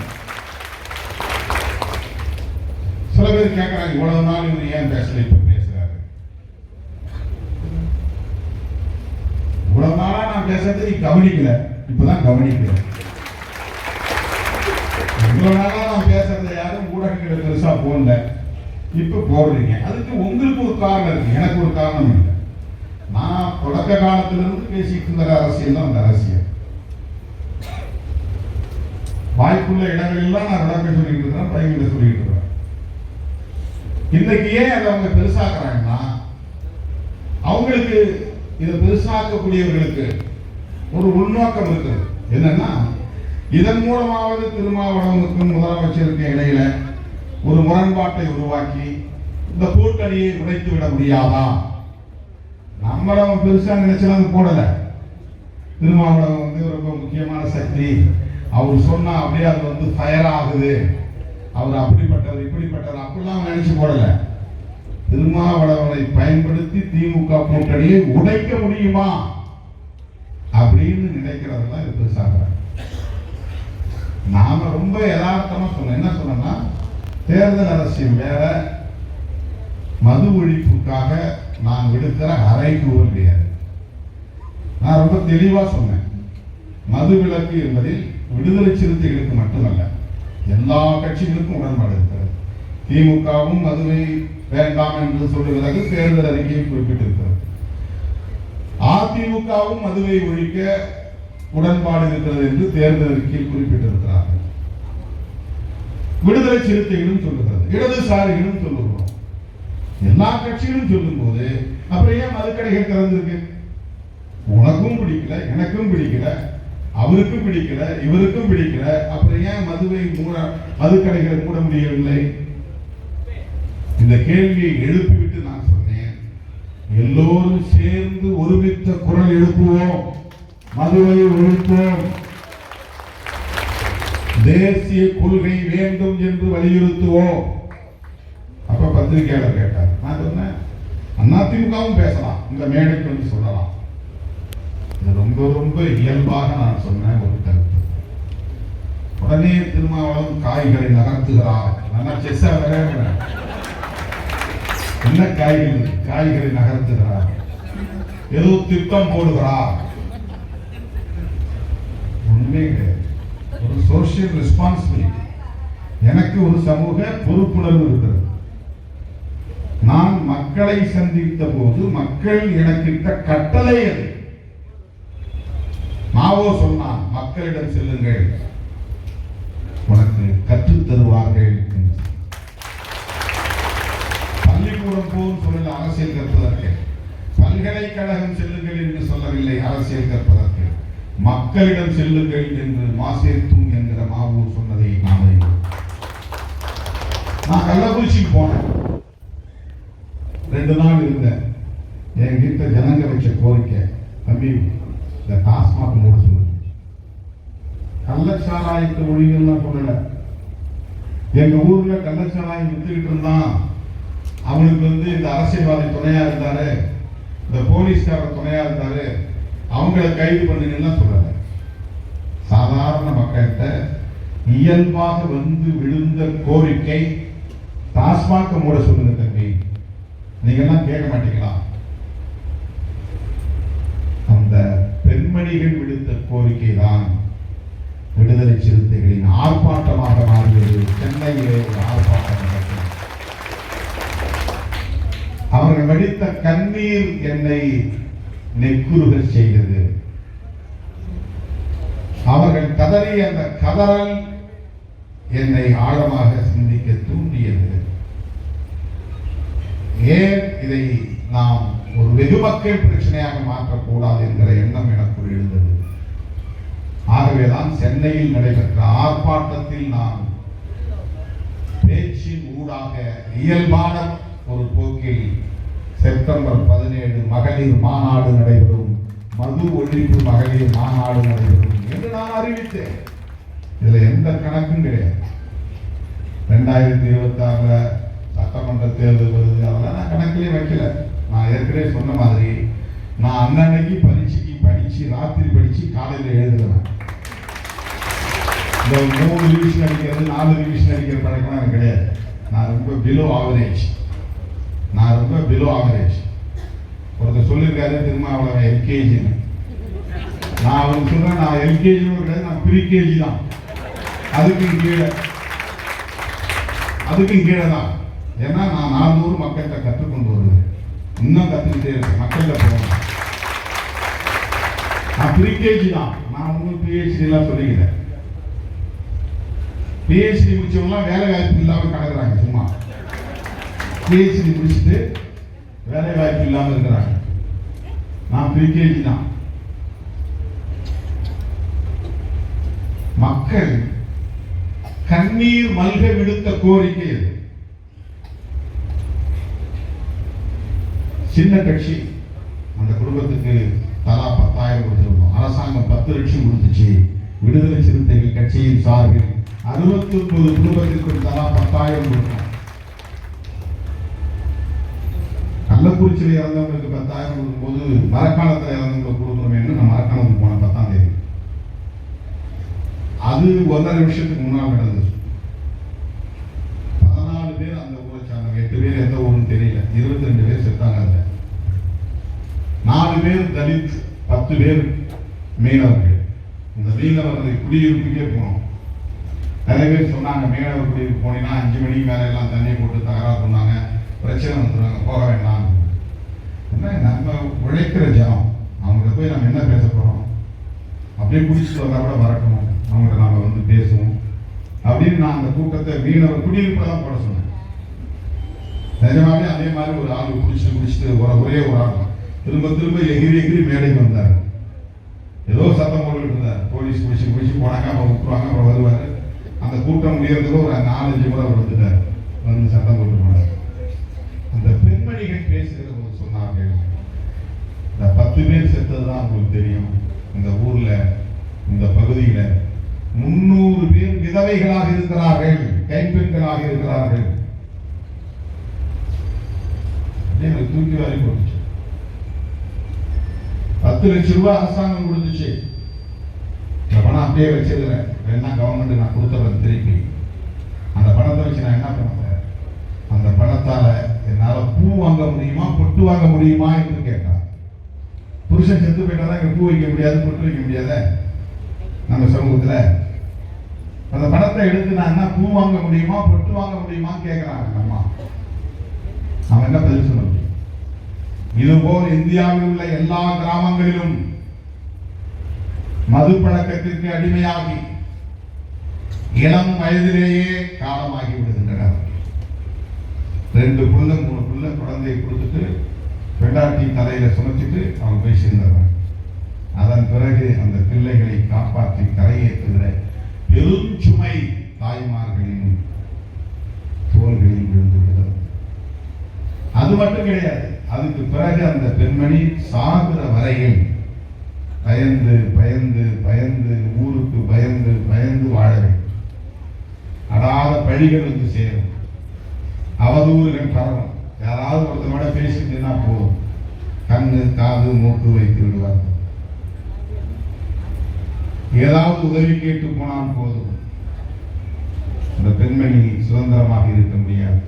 சில பேர் கேட்கிறாங்க, இவ்வளவு நாள் இவர் ஏன் பேசல, இப்ப பேசுறாரு. இவ்வளவு நாளா நான் பேசுறது நீ கவனிக்கல, இப்பதான் கவனிக்கல. இவ்வளவு நாளா நான் பேசுறத யாரும் ஊடகங்களை பெருசா போடல, இப்ப போடுறீங்க. அதுக்கு உங்களுக்கு ஒரு காரணம் இருக்கு, எனக்கு ஒரு காரணம் இல்லை. நான் தொடக்க காலத்திலிருந்து பேசிட்டு இருந்த அரசியல் தான் அந்த அரசியல். வாய்ப்புள்ள இடங்களெல்லாம் நான் விளக்கம் சொல்லிட்டு இருக்கிறேன், பையன்கிட்ட சொல்லிட்டு இருக்கிறேன். இன்னைக்கு ஏன் அதை அவங்க பெருசாக்குறாங்கன்னா, அவங்களுக்கு இதை பெருசாக்கக்கூடியவர்களுக்கு ஒரு உள்நோக்கம் இருக்குது. என்னன்னா, இதன் மூலமாவது திருமாவளவனுக்கும் முதலமைச்சருக்கு இடையில ஒரு முரண்பாட்டை உருவாக்கி இந்த கூட்டணியை உடைத்து விட முடியாதா? நம்மள பெருசா நினைச்சலாம் போடல. திருமாவளவன் வந்து ரொம்ப முக்கியமான சக்தி, அவர் சொன்னா அப்படியே அது வந்து ஃபயர் ஆகுது, அவர் அப்படிப்பட்டவர் இப்படிப்பட்டவர் அப்படிலாம் நினைச்சு போடல. திருமாவளவனை பயன்படுத்தி திமுக கூட்டணியை உடைக்க முடியுமா அப்படின்னு நினைக்கிறதெல்லாம் இது பெருசாக. நாம ரொம்ப யதார்த்தமா சொன்னோம். என்ன சொன்னா, தேர்தல் அரசியல் வேற, மது ஒழிப்புக்காக நான் விடுக்கிற அறைகூவல் வேறு. நான் ரொம்ப தெளிவா சொன்னேன், மது விலக்கு என்பதில் விடுதலை சிறுத்தைகளுக்கு மட்டுமல்ல, எல்லா கட்சிகளுக்கும் உடன்பாடு இருக்கிறது. திமுகவும் மதுவை வேண்டாம் என்று சொல்லுவதற்கு தேர்தல் அறிக்கையில் குறிப்பிட்டிருக்கிறது. அதிமுகவும் மதுவை ஒழிக்க உடன்பாடு இருக்கிறது என்று தேர்தல் அறிக்கையில் குறிப்பிட்டிருக்கிறார்கள். விடுதலை சிறுத்தைகளும் சொல்லுகிறது, இடதுசாரிகளும் சொல்லுகிறோம். எல்லா கட்சிகளும் சொல்லும் போது அப்புறம் ஏன் மதுக்கடைகள் திறந்திருக்கு? உனக்கும் பிடிக்கல, எனக்கும் பிடிக்கல, அவருக்கும் பிடிக்கல, இவருக்கும் பிடிக்கல, அப்புறம் ஏன் மதுக்கடைகளை மூட முடியவில்லை? இந்த கேள்வியை எழுப்பிவிட்டு நான் சொன்னேன், எல்லோரும் சேர்ந்து ஒருமித்த குரல் எழுப்புவோம், மதுவை ஒழிப்போம், தேசிய கொள்கை வேண்டும் என்று வலியுறுத்துவோம். அப்ப பத்திரிகையாளர் கேட்டார். நான் சொன்னேன், அதிமுகவும் பேசலாம், இந்த மேடைக்கு வந்து சொல்லலாம். இது ரொம்ப ரொம்ப இயல்பாக நான் சொன்ன ஒரு கருத்து. உடனே திருமாவளவன் காய்களை நகர்த்துகிறார். நல்லா செஸ்ஸா வேற என்ன காய்களை நகர்த்துகிறார், ஏதோ திட்டம் போடுகிறார். ஒண்ணுமே கிடையாது. ஒரு சோசியல் ரெஸ்பான்சிபிலிட்டி, எனக்கு ஒரு சமூக பொறுப்புணர்வு இருக்கிறது. நான் மக்களை சந்தித்த போது மக்கள் எனக்கிட்ட கட்டளை அது. மாவோ சொன்னான், மக்களிடம் செல்லுங்கள், உனக்கு கற்றுத் தருவார்கள். பள்ளிக்கூடம் போகும் சொல்லல அரசியல் கற்பதற்கு, பல்கலைக்கழகம் செல்லுங்கள் என்று சொல்லவில்லை அரசியல் கற்பதற்கு, மக்களிடம் செல்லுங்கள் என்று மாசேத்தும் என்கிற மாவோ சொன்னதை நான் கள்ளக்குறிச்சிக்கு போனேன். 2 நாள் இருந்தேன். என் கிட்ட ஜனங்க வச்ச கோரிக்கை, தம்பி இந்த டாஸ்மாக் மூட சொல்லு. கள்ளச்சாராயத்தை ஒழிகள்லாம் சொல்லல. எங்க ஊர்ல கள்ளச்சாராயம் வித்துக்கிட்டு இருந்தான், அவனுக்கு வந்து இந்த அரசியல்வாதி துணையா இருந்தாரு, இந்த போலீஸ்காரர் துணையா இருந்தாரு, அவங்களை கைது பண்ணுங்கன்னா சொல்லல. சாதாரண மக்கள்கிட்ட இயல்பாக வந்து விழுந்த கோரிக்கை, டாஸ்மாக் மூட சொல்லுங்க தம்பி, நீங்க எல்லாம் கேட்க மாட்டீங்களா? அந்த பெண்மணிகள் விடுத்த கோரிக்கை தான் விடுதலை சிறுத்தைகளின் ஆர்ப்பாட்டமாக மாறியது. சென்னையிலே ஒரு ஆர்ப்பாட்டம் நடந்தது. அவர்கள் வடித்த கண்ணீர் என்னை நெக்குருக செய்தது. அவர்கள் கதறிய அந்த கதறல் என்னை ஆழமாக சிந்திக்க தூண்டியது. ஏன் இதை நாம் ஒரு வெகுமக்கள் பிரச்சனையாக மாற்றக்கூடாது என்கிற எண்ணம் எனக்குள் எழுந்தது. ஆகவேதான் சென்னையில் நடைபெற்ற ஆர்ப்பாட்டத்தில் நான் பேச்சின் ஊடாக இயல்பான ஒரு போக்கில் செப்டம்பர் 17 மகளிர் மாநாடு நடைபெறும், மது ஒழிப்பு மகளிர் மாநாடு நடைபெறும் என்று நான் அறிவித்தேன். இதுல எந்த கணக்கும் கிடையாது. 2026 சட்டமன்ற தேர்தல் வருது, அதெல்லாம் நான் கணக்கிலே வைக்கல. நான் ஏற்கனவே சொன்ன மாதிரி நான் அன்னன்னைக்கு பரீட்சைக்கு படிச்சு ராத்திரி படிச்சு காலையில் எழுதுவேன். இந்த 3 ரிவிஷன் அடிக்கிறது 4 ரிவிஷன் அடிக்கிற பழக்கம் எனக்கு கிடையாது. நான் ரொம்ப பிலோ ஆவரேஜ். ஒருத்தர் சொல்லியிருக்காரு திருமாவளவன் எல்கேஜி. நான் அவருக்கு சொல்றேன், நான் எல்கேஜி கிடையாது, நான் ப்ரீகேஜி தான். அதுக்கும் கீழே தான். ஏன்னா நான் 400 மக்கள்கிட்ட கற்றுக்கொண்டு வருவேன், இன்னும் கற்றுக்கிட்டே இருக்கேன், மக்கள்கிட்ட போகணும். நான் ப்ரீகேஜி தான். நான் உங்களுக்கு பிஹெச்டி எல்லாம் சொல்லிக்கிறேன். பிஹெச்டி முடிச்சவங்களாம் வேலை வாய்ப்பு இல்லாமல் கிடக்குறாங்க. சும்மா பிஹெச்டி முடிச்சுட்டு வேலை வாய்ப்பு இல்லாமல் இருக்கிறாங்க. நான் ப்ரீகேஜி தான். மக்கள் கண்ணீர் மல்க விடுத்த கோரிக்கை அது. சின்ன கட்சி, அந்த குடும்பத்துக்கு தலா 10,000 கொடுத்திருந்தோம். அரசாங்கம் 10 லட்சம் கொடுத்துச்சு. விடுதலை சிறுத்தைகள் கட்சியின் சார்பில் 69 குடும்பத்திற்கு தலா 10,000 கொடுத்தோம். கள்ளக்குறிச்சியில் இறந்தவங்களுக்கு 10,000 கொடுக்கும்போது மரக்காணத்தில் இறந்தவங்களுக்கு கொடுக்கணும்னு நான் மரக்காணத்துக்கு போன 10ஆம் தேதி. அது 1.5 வருஷத்துக்கு முன்னால் நடந்தது. 14 பேர் அந்த ஊரை சார்ந்தவங்க. 8 பேர் எந்த ஊருன்னு தெரியல. 22 பேர் செத்தாங்க. 4 பேர் தலித், 10 பேர் மீனவர்கள். இந்த மீனவர்களை குடியிருப்புக்கே போனோம். நிறைய பேர் சொன்னாங்க, மீனவர் குடியிருப்பு போனீங்கன்னா 5 மணிக்கு மேல எல்லாம் தண்ணியை போட்டு தகராறு பண்ணாங்க, பிரச்சனை வந்துடுவாங்க, போக வேண்டாம். நம்ம உழைக்கிற ஜனம், அவங்கள்ட்ட போய் நம்ம என்ன பேச போறோம்? அப்படியே குடிச்சிட்டு வந்தா கூட வரட்டும், அவங்கள்ட்ட நாம வந்து பேசுவோம் அப்படின்னு நான் அந்த கூட்டத்தை மீனவர் குடியிருப்பு தான் போட சொன்னேன். நிஜமாவே அதே மாதிரி ஒரு ஆள் குடிச்சிட்டு ஒரே ஒரு ஆள் திரும்ப எகிரி மேடைக்கு வந்தார். ஏதோ சத்தம் போட்டுட்டு இருந்தார். போலீஸ் குடிச்சு போனாங்க, அவங்க விட்டுருவாங்க, அப்புறம் வருவார். அந்த கூட்டம் முடியறதுக்கு ஒரு 4-5 முறை அவர் வந்துட்டார். வந்து சத்தம் போட்டு போனார். அந்த பெண்மணிகள் பேசுகிற போது சொன்னார்கள், இந்த 10 பேர் செத்ததுதான் உங்களுக்கு தெரியும். இந்த ஊர்ல, இந்த பகுதியில 300 பேர் விதவைகளாக இருக்கிறார்கள், கைப்பெண்களாக இருக்கிறார்கள். தூக்கி வாரி போட்டுச்சு. 10 லட்சம் ரூபாய் அரசாங்கம் கொடுத்துச்சு. இந்த பணம் அப்படியே வச்சிருக்கிறேன், வேணா கவர்மெண்ட் நான் கொடுத்துறேன் திருப்பி. அந்த பணத்தை வச்சு நான் என்ன பண்ண? அந்த பணத்தால என்னால பூ வாங்க முடியுமா, பொட்டு வாங்க முடியுமா என்று கேட்டான். புருஷன் செத்து போயிட்டாதான் இங்க பூ வைக்க முடியாது, பொட்டு வைக்க முடியாத நம்ம சமூகத்துல. அந்த பணத்தை எடுத்து நான் என்ன பூ வாங்க முடியுமா, பொட்டு வாங்க முடியுமா கேட்கிறாங்க. அம்மா அவன் என்ன பதில் சொல்ல முடியும்? இதுபோல் இந்தியாவில் உள்ள எல்லா கிராமங்களிலும் மது பழக்கத்திற்கு அடிமையாகி இளம் வயதிலேயே காலமாகி விடுகின்றனர். 2 புள்ள 3 புள்ள குழந்தையை கொடுத்துட்டு பெண்டாட்டி தலையில சுமத்திட்டு அவங்க போய் சேர்ந்தவன். அதன் பிறகு அந்த பிள்ளைகளை காப்பாற்றி கரையேற்றுகிற பெரும் சுமை தாய்மார்களின் தோள்களில் விழுந்துவிடுகிறது. அது மட்டும் கிடையாது, அதுக்கு பிறகு அந்த பெண்மணி சாகுற வரையில் பயந்து பயந்து பயந்து ஊருக்கு பயந்து பயந்து வாழ வேண்டும். அடாத பழிகள் வந்து சேரும், அவதூறுகள் பரவும். யாராவது ஒருத்தரோட பேசிட்டுன்னா போதும், கண்ணு காது மூக்கு வைத்து விடுவார்கள். ஏதாவது உதவி கேட்டு போனால் போதும், அந்த பெண்மணி சுதந்திரமாக இருக்க முடியாது.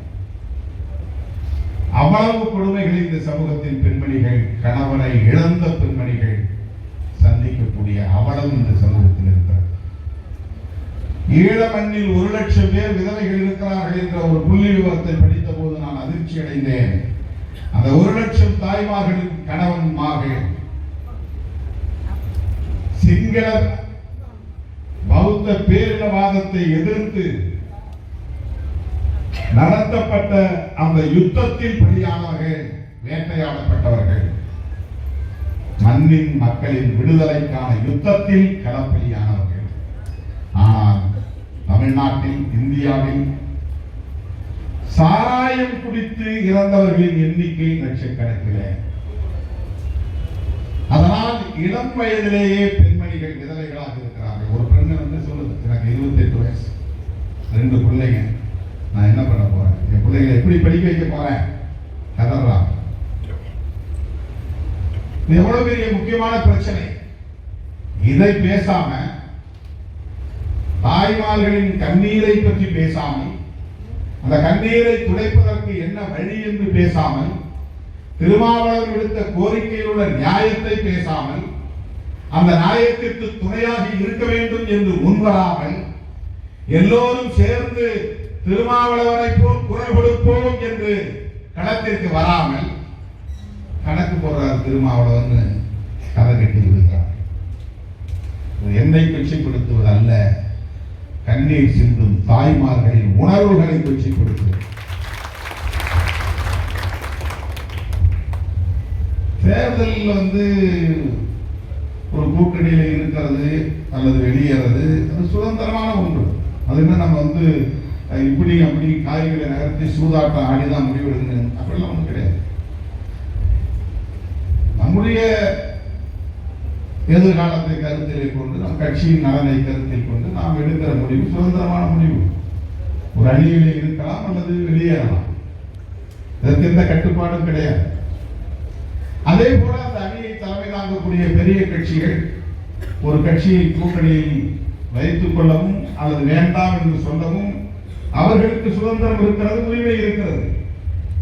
அவ்வளவு கொடுமைகளை இந்த சமூகத்தின் பெண்மணிகள், கணவனை இழந்த பெண்மணிகள் சந்திக்கக்கூடிய அவ்வளவு இந்த சமூகத்தில் இருக்கிறது. ஈழ மண்ணில் 1 லட்சம் பேர் விதவைகள் இருக்கிறார்கள் என்ற ஒரு புள்ளி விவரத்தை படித்த போது நான் அதிர்ச்சி அடைந்தேன். அந்த 1 லட்சம் தாய்மார்களின் கணவன்மார்கள் சிங்கள பௌத்த பேரினவாதத்தை எதிர்த்து நடத்தப்பட்ட அந்த யுத்தத்தில் பலியானவர்கள், வேட்டையாடப்பட்டவர்கள், மண்ணின் மக்களின் விடுதலைக்கான யுத்தத்தில் களப்பலியானவர்கள். ஆனால் தமிழ்நாட்டில், இந்தியாவில் சாராயம் குடித்து இறந்தவர்களின் எண்ணிக்கை லட்சக்கணக்கில். அதனால் இளம் வயதிலேயே பெண்மணிகள் விதவைகளாக இருக்கிறார்கள். ஒரு பெண்ணு வந்து சொல்லுது, எனக்கு 28 வயசு, 2 பிள்ளைங்க, நான் என்ன பண்ண போறேன், என் பிள்ளைகளை எப்படி படிக்க வைக்க போறேன், கதறா. எவ்வளவு பெரிய முக்கியமான பிரச்சனை. இதை பேசாம, தாய்மார்களின் கண்ணீரை பற்றி பேசாமல், அந்த கண்ணீரை துடைப்பதற்கு என்ன வழி என்று பேசாமல், திருமாவளவன் விடுத்த கோரிக்கையில் உள்ள நியாயத்தை பேசாமல், அந்த நியாயத்திற்கு துணையாக இருக்க வேண்டும் என்று முன்வராமல், எல்லோரும் சேர்ந்து திருமாவளவனை போல் குரல் கொடுப்போம் என்று களத்திற்கு வராமல் கணக்கு போடுறார் திருமாவளவன் கதை கட்டி விடுகிறார். எண்ணெய் கொச்சைப்படுத்துவது அல்ல, கண்ணீர் சிந்தும் தாய்மார்களின் உணர்வுகளை கொச்சைப்படுத்துவது. தேர்தலில் வந்து ஒரு கூட்டணியில் இருக்கிறது அல்லது வெளியேறது அது சுதந்திரமான ஒன்று. அது என்ன நம்ம வந்து இப்படி அப்படி காய்களை நகர்த்தி சூதாட்டம் ஆடிதான் முடிவெடுக்கணும் அப்படிலாம் ஒன்றும் கிடையாது. நம்முடைய எதிர்காலத்தை கருத்தில் கொண்டு, நம் கட்சியின் நலனை கருத்தில் கொண்டு நாம் எடுக்கிற முடிவு சுதந்திரமான முடிவு. ஒரு அணியிலே இருக்கலாம் அல்லது வெளியேறலாம், இதற்கு எந்த கட்டுப்பாடும் கிடையாது. அதே போல அந்த அணியை தலைமை தாங்கக்கூடிய பெரிய கட்சிகள் ஒரு கட்சியை கூட்டணியில் வைத்துக் கொள்ளவும் அல்லது வேண்டாம் என்று சொல்லவும் அவர்களுக்கு சுதந்திரம் இருக்கிறது, உரிமை இருக்கிறது.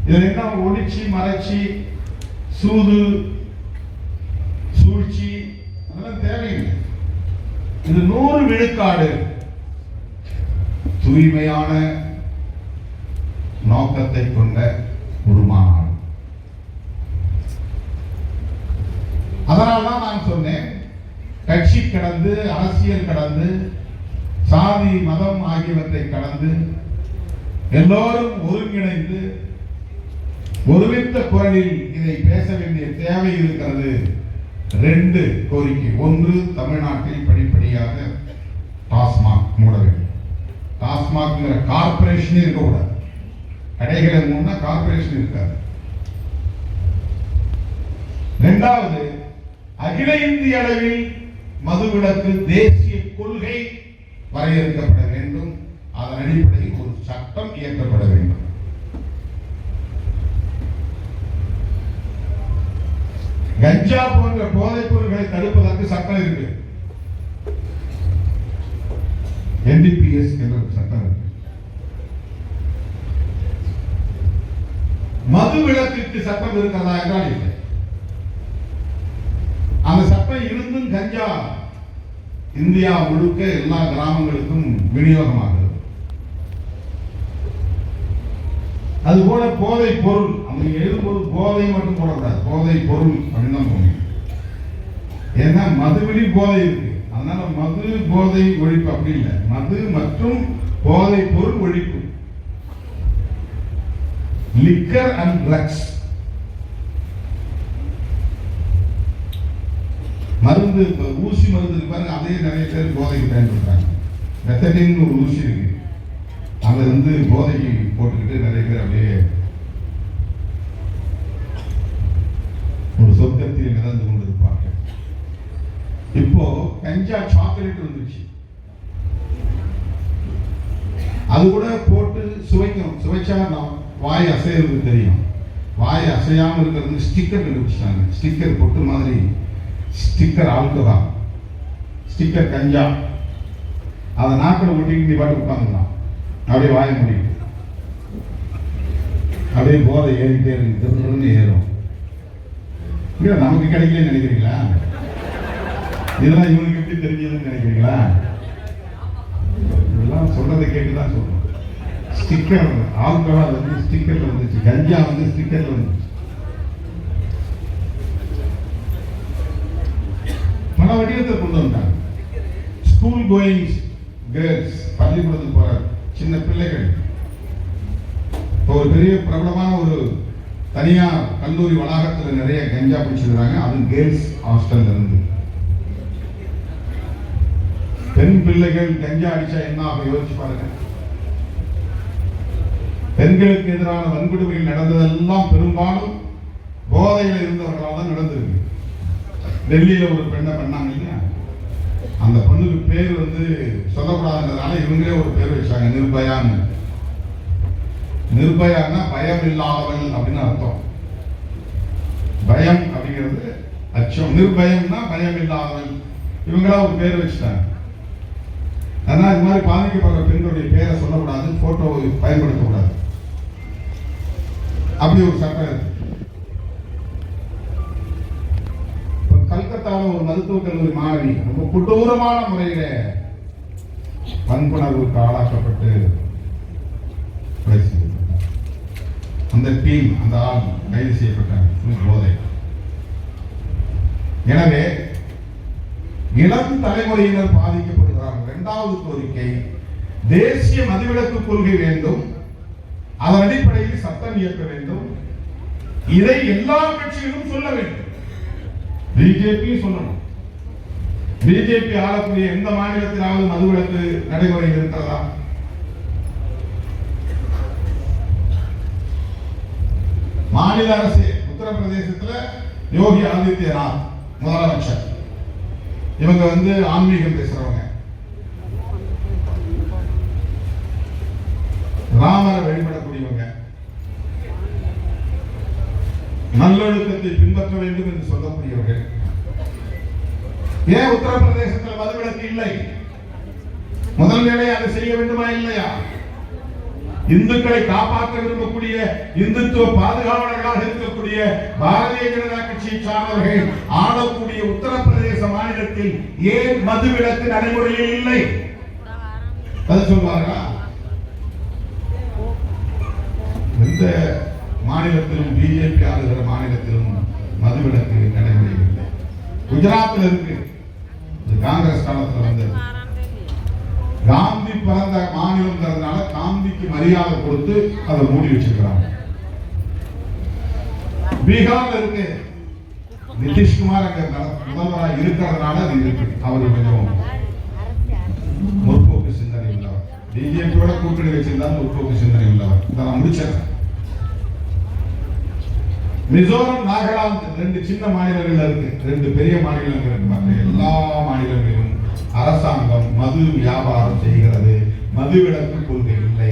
இதில் என்ன ஒளிச்சி மறைச்சி சூது சூழ்ச்சி அதெல்லாம் தேவையில்லை. இது 100 விழுக்காடு தூய்மையான நோக்கத்தை கொண்ட ஒரு மாநாடு. அதனால்தான் நான் சொன்னேன், கட்சி கடந்து, அரசியல் கடந்து, சாதி மதம் ஆகியவற்றை கடந்து எல்லோரும் ஒருங்கிணைந்து ஒருமித்த குரலில் இதை பேச வேண்டிய தேவை இருக்கிறது. 2 கோரிக்கை. 1, தமிழ்நாட்டில் படிப்படியாக டாஸ்மாக் மூட வேண்டும். டாஸ்மாக் கார்பரேஷனே இருக்கக்கூடாது. கடைகளை மூடனா கார்பரேஷன் இருக்காது. 2வது, அகில இந்திய அளவில் மதுவிலக்கு தேசிய கொள்கை வரையறுக்கப்பட வேண்டும். அதன் அடிப்படையில் ஒரு சட்டம் இயற்றப்பட வேண்டும். கஞ்சா போன்ற போதைப் பொருட்களை தடுப்பதற்கு சட்டம் இருக்கு. NDPS என்ற சட்டம் இருக்கு. மது விலக்குக்கு சட்டம் இருக்கிறதா என்றால் இல்லை. அந்த சட்டம் இருந்தும் கஞ்சா இந்தியா முழுக்க எல்லா கிராமங்களுக்கும் விநியோகமாகிறது. அதுபோல போதை பொருள், அவங்க எழுதும்போது போதை மட்டும் போடக்கூடாது, போதை பொருள் அப்படின்னு தான் போகணும். ஏன்னா மதுவிலி போதை இருக்கு, அதனால மது போதை ஒழிப்பு அப்படி இல்லை, மது மற்றும் போதை பொருள் ஒழிப்பு. லிக்கர் அண்ட் ட்ரக்ஸ், மருந்து, ஊசி மருந்து இருப்பாங்க, அதே நிறைய பேர் போதைக்கு பயன்படுத்துறாங்க. மெத்தடின் ஒரு ஊசி இருக்கு, அதை வந்து போதைக்கு போட்டுக்கிட்டு நிறைய பேர் அப்படியே ஒரு சொர்க்கத்தில் மிதந்து கொண்டிருப்பாங்க. இப்போ கஞ்சா சாக்லேட் வந்துருச்சு, அது கூட போட்டு சுவைக்கணும். சுவைச்சா வாய் அசைறது தெரியும். வாய் அசையாமல் இருக்கிறது ஸ்டிக்கர் கண்டுபிடிச்சாங்க. ஸ்டிக்கர் பொட்டு மாதிரி, ஸ்டிக்கர் ஆல்கஹால், ஸ்டிக்கர் கஞ்சா. அதை நாக்கில் ஒட்டிக்கிட்டு நீ பாட்டு உட்காந்துக்கலாம், அப்படியே வாய முடியும். அப்படியே போதை ஏறிட்டே இருக்கு, திருன்னு ஏறும். இல்லை நமக்கு கிடைக்கலன்னு நினைக்கிறீங்களா? இதெல்லாம் இவனுக்கு எப்படி தெரிஞ்சதுன்னு நினைக்கிறீங்களா? இதெல்லாம் சொல்றதை கேட்டுதான் சொல்றோம். ஸ்டிக்கர் ஆல்கஹால் வந்து ஸ்டிக்கர்ல வந்துச்சு, கஞ்சா வந்து ஸ்டிக்கர்ல வந்துச்சு. பல வடிவத்தை கொண்டு வந்தாங்க. ஸ்கூல் கோயிங் கேர்ள்ஸ், பள்ளிக்கூடத்துக்கு போற சின்ன பிள்ளைகள். ஒரு பெரிய பிரபலமான ஒரு தனியார் கல்லூரி வளாகத்தில் நிறைய கஞ்சா பிடிச்சிருக்காங்க. அது கேர்ள்ஸ் ஹாஸ்டல்ல இருந்து. பெண் பிள்ளைகள் கஞ்சா அடிச்சா என்ன ஆகும் யோசிச்சு பாருங்க. பெண்களுக்கு எதிரான வன்கொடுமைகள் நடந்ததெல்லாம் பெரும்பாலும் போதையில் இருந்தவர்களால் தான் நடந்திருக்கு. டெல்லியில ஒரு பெண்ணை பண்ணாங்க இல்லையா, அந்த பொண்ணுக்கு பேர் வந்து சொல்லக்கூடாதுன்றதுனால இவங்களே ஒரு பேர் வச்சாங்க, நிர்பயான்னு. நிர்பயான்னா பயம் இல்லாதவள் அப்படின்னு அர்த்தம். பயம் அப்படிங்கிறது அச்சம், நிர்பயம்னா பயம் இல்லாதவள். இவங்களா ஒரு பேர் வச்சுட்டாங்க. அதனால இது மாதிரி பாதிக்கப்படுற பெண்களுடைய பேரை சொல்லக்கூடாது, போட்டோ பயன்படுத்தக்கூடாது, அப்படி ஒரு சட்டம் இருக்கு. கல்கத்தாவில் ஒரு மருத்துவக் கல்லூரி மாணவி ரொம்ப கொடூரமான முறையில வன்புணர்வுக்கு ஆளாக்கப்பட்டு கொலை செய்யப்பட்டார். அந்த டீம், அந்த ஆள் கைது செய்யப்பட்டார் போதை. எனவே இளம் தலைமுறையினர் பாதிக்கப்படுகிறார்கள். இரண்டாவது கோரிக்கை, தேசிய மதுவிலக்கு கொள்கை வேண்டும், அதன் அடிப்படையில் சட்டம் இயக்க வேண்டும். இதை எல்லா கட்சிகளும் சொல்ல வேண்டும். பிஜேபி சொல்லணும். பிஜேபி ஆளக்கூடிய எந்த மாநிலத்திலாவது மதுவிலக்கு நடைமுறையில் இருக்கிறதா? மாநில அரசு உத்தரப்பிரதேசத்தில் யோகி ஆதித்யநாத் முதலமைச்சர். இவங்க வந்து ஆன்மீகம் பேசுறவங்க, ராமரை வழிபடக்கூடியவங்க, நல்லொழுக்கத்தை பின்பற்ற வேண்டும் என்று சொல்லக்கூடியவர்கள். ஏன் உத்தரப்பிரதேசத்தில் மதுவிலக்கு இல்லை? முதல் வேலை அதை செய்ய வேண்டுமா இல்லையா? இந்துக்களை காப்பாற்ற விரும்பக்கூடிய இந்துத்துவ பாதுகாவலர்களாக இருக்கக்கூடிய பாரதிய ஜனதா கட்சியை சார்ந்தவர்கள் ஆளக்கூடிய உத்தரப்பிரதேச மாநிலத்தில் ஏன் மதுவிலக்கு நடைமுறையில் இல்லை? அது சொல்வார்களா? எந்த மாநிலத்திலும், பிஜேபி ஆளுகிற மாநிலத்திலும் மதுவிலக்கு நடைமுறையில் இல்லை. குஜராத்தில் இருக்கு, காங்கிரஸ் காலத்தில் வந்தது. காந்தி பிறந்த மாநிலம்ங்கிறதுனால காந்திக்கு மரியாதை கொடுத்து அதை மூடி வச்சிருக்கிறாங்க. பீகார்ல இருக்கு, நிதிஷ்குமார் அங்க முதல்வராக இருக்கிறதுனால அது இருக்கு. அவர் கொஞ்சம் முற்போக்கு சிந்தனை உள்ளவர். பிஜேபியோட கூட்டணி வச்சிருந்தாலும் முற்போக்கு சிந்தனை உள்ளவர். இதை நான் முடிச்சிடறேன். மிசோரம், நாகாலாந்து ரெண்டு சின்ன மாநிலங்கள் இருக்கு, ரெண்டு பெரிய மாநிலங்கள் இருக்கு. மற்ற எல்லா மாநிலங்களிலும் அரசாங்கம் மது வியாபாரம் செய்கிறது, மதுவிலக்கு கொள்கை இல்லை.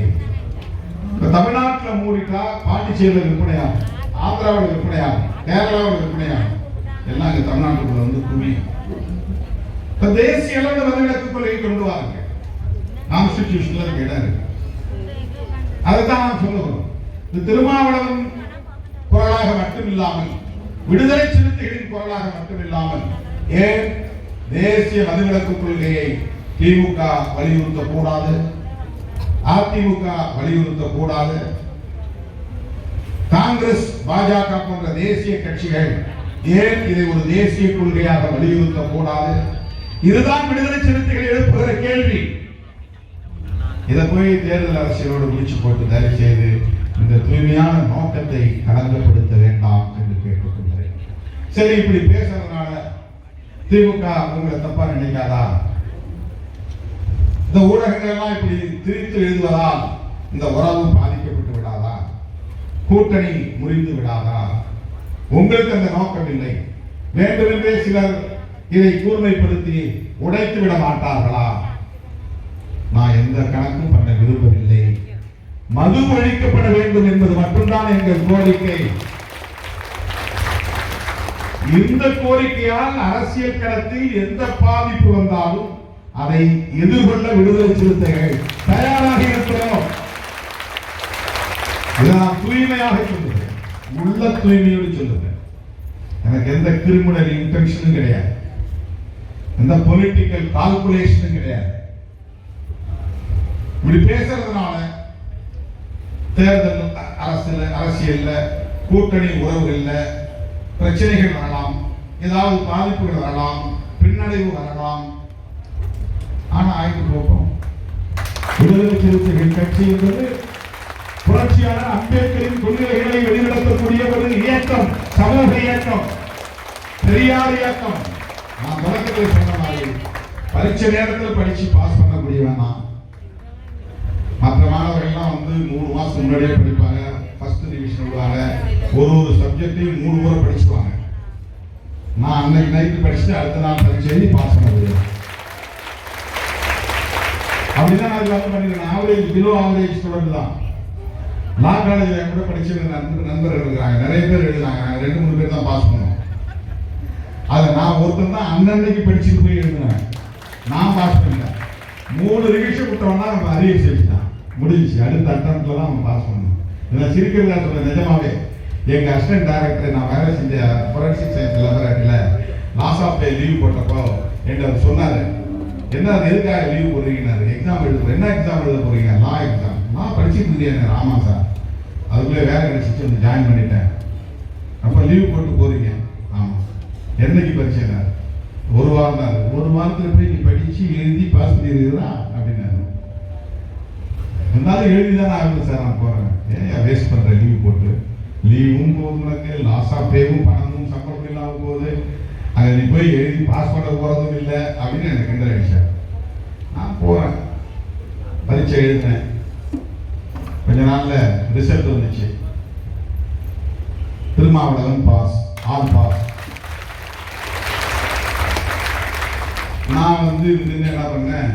இப்ப தமிழ்நாட்டில் மூடிட்டா பாண்டிச்சேரியில் விற்பனையாகும், ஆந்திராவில் விற்பனையாகும், கேரளாவில் விற்பனையாகும். எல்லாம் இங்க தமிழ்நாட்டுக்குள்ள வந்து குவியும். இப்ப தேசிய அளவில் மதுவிலக்கு கொள்கை கொண்டு வாருங்க. கான்ஸ்டிடியூஷன்ல இடம் இருக்கு. அதைத்தான் நாம் சொல்லுகிறோம். இந்த திருமாவளவன் குரலாக மட்டுமில்லாமல், விடுதலை சிறுத்தைகளின் குரலாக மட்டுமில்லாமல், ஏன் தேசிய மதுவிலக்கு கொள்கையை திமுக வலியுறுத்த கூடாது, அதிமுக வலியுறுத்த கூடாது, காங்கிரஸ், பாஜக போன்ற தேசிய கட்சிகள் ஏன் இதை ஒரு தேசிய கொள்கையாக வலியுறுத்த கூடாது? இதுதான் விடுதலை சிறுத்தைகள் எழுப்புகிற கேள்வி. இதை போய் தேர்தல் அரசியலோடு முடிச்சு போட்டு தயவு செய்து இந்த தூய்மையான நோக்கத்தை களங்கப்படுத்த வேண்டாம் என்று கேட்டுக்கொள்கிறேன். சரி, இப்படி பேசுறதுனால திமுக உங்களை தப்பா நினைக்காதா? இந்த ஊடகங்கள் எல்லாம் இப்படி திரித்து எழுதுவதால் இந்த உறவு பாதிக்கப்பட்டு விடாதா? கூட்டணி முறிந்து விடாதா? உங்களுக்கு அந்த நோக்கம் இல்லை. வேண்டுமென்றே சிலர் இதை கூர்மைப்படுத்தி உடைத்து விட மாட்டார்களா? நான் எந்த கணக்கும் பண்ண விரும்பவில்லை. மது ஒழிக்கப்பட வேண்டும் என்பது மட்டும்தான் எங்கள் கோரிக்கை. இந்த கோரிக்கையால் அரசியல் களத்தில் எந்த பாதிப்பு வந்தாலும் அதை எதிர்கொள்ள விடுதலை சிறுத்தைகள் தயாராக இருக்கிறோம். இதை நான் தூய்மையாக சொல்லுகிறேன், உள்ள தூய்மையோடு சொல்லுகிறேன். எனக்கு எந்த கிரிமினல் இன்டென்ஷனும் கிடையாது, எந்த பொலிட்டிக்கல் கால்குலேஷனும் கிடையாது. இப்படி பேசுறதுனால தேர்தல் அரசியல்ல கூட்டணி உறவுகள்ல பிரச்சனைகள் வரலாம், ஏதாவது பாதிப்புகள் வரலாம், பின்னடைவு வரலாம். ஆனா ஆய்வு போகும். விடுதலை சிறுத்தைகள் கட்சி என்பது புரட்சியாளர் அம்பேத்கரின் கொள்கைகளை வெளிநடத்தக்கூடிய ஒரு இயக்கம், சமூக இயக்கம், பெரியார் இயக்கம். நான் தொடக்கத்தில் சொன்ன மாதிரி பரீட்சை நேரத்தில் படிச்சு பாஸ் பண்ணக்கூடியவன் நான். மற்ற மாணவர்கள்லாம் 3 மாசம் முன்னாடியே படிப்பாங்க, ஃபர்ஸ்ட் டிவிஷன் விடுவாங்க, ஒரு சப்ஜெக்டையும் 3 முறை படிச்சுவாங்க. நான் அன்னைக்கு நைட்டு படிச்சுட்டு அடுத்த நாள் பரீட்சை எழுதி பாஸ் பண்ண முடியும். அப்படிதான் நான் பண்ணிருக்கேன். ஆவரேஜ் பிலோ ஆவரேஜ் ஸ்டூடெண்ட் தான். லா காலேஜில் கூட படிச்ச நண்பர்கள் இருக்கிறாங்க, நிறைய பேர் எழுதுறாங்க. நாங்கள் 2-3 பேர் தான் பாஸ் பண்ணோம். அதை நான் ஒருத்தர் தான் அன்னன்னைக்கு படிச்சுட்டு போய் எழுதுனேன். நான் பாஸ் பண்ணிட்டேன். 3 ரிவிஷன் விட்டோம்னா நம்ம அரியர் செஞ்சுட்டான், முடிஞ்சிச்சு. அடுத்த அட்டம்ப்ட்ல தான் நம்ம பாஸ் பண்ணணும். இதில் சிரிக்கிறதா சொல்ல, நிஜமாவே எங்க அசிஸ்டன்ட் டைரக்டர் நான் வேலை செஞ்ச ஃபோரன்சிக் சயின்ஸ் லெபரட்டரியில் லாஸ் ஆஃப் டே லீவ் போட்டப்போ என்கிட்ட சொன்னாரு, என்ன அது எதுக்காக லீவ் போடுறீங்கன்னாரு. எக்ஸாம் எழுதுறோம். என்ன எக்ஸாம் எழுத போறீங்க? லா எக்ஸாம். நான் படிச்சுட்டு இருந்தேன். ஆமா சார், அதுக்குள்ளே வேலை கிடைச்சிட்டு வந்து ஜாயின் பண்ணிட்டேன். அப்போ லீவ் போட்டு போறீங்க? ஆமா. என்னைக்கு பரீட்சை? 1 வாரம் தான். 1 வாரத்தில் போய் நீ படிச்சு எழுதி பாஸ் பண்ணிடுறா அப்படின்னாரு. இருந்தாலும் எழுதி தானே ஆகுது சார். நான் போறேன். ஏன் வேஸ்ட் பண்ற லீவ் போட்டு? லீவும் போகுதுனாக்க லாஸ் ஆஃப் பேவும் பணமும் சம்பளம் இல்லாமல் போகுது. அங்கே நீ போய் எழுதி பாஸ் பண்ண போறதும் இல்லை அப்படின்னு எனக்கு கிண்டல் அடிச்சார். நான் போறேன், பரீட்சை எழுதினேன். கொஞ்ச நாள்ல ரிசல்ட் வந்துச்சு. Thirumavalavan pass, all pass. நான் என்ன பண்ணேன்,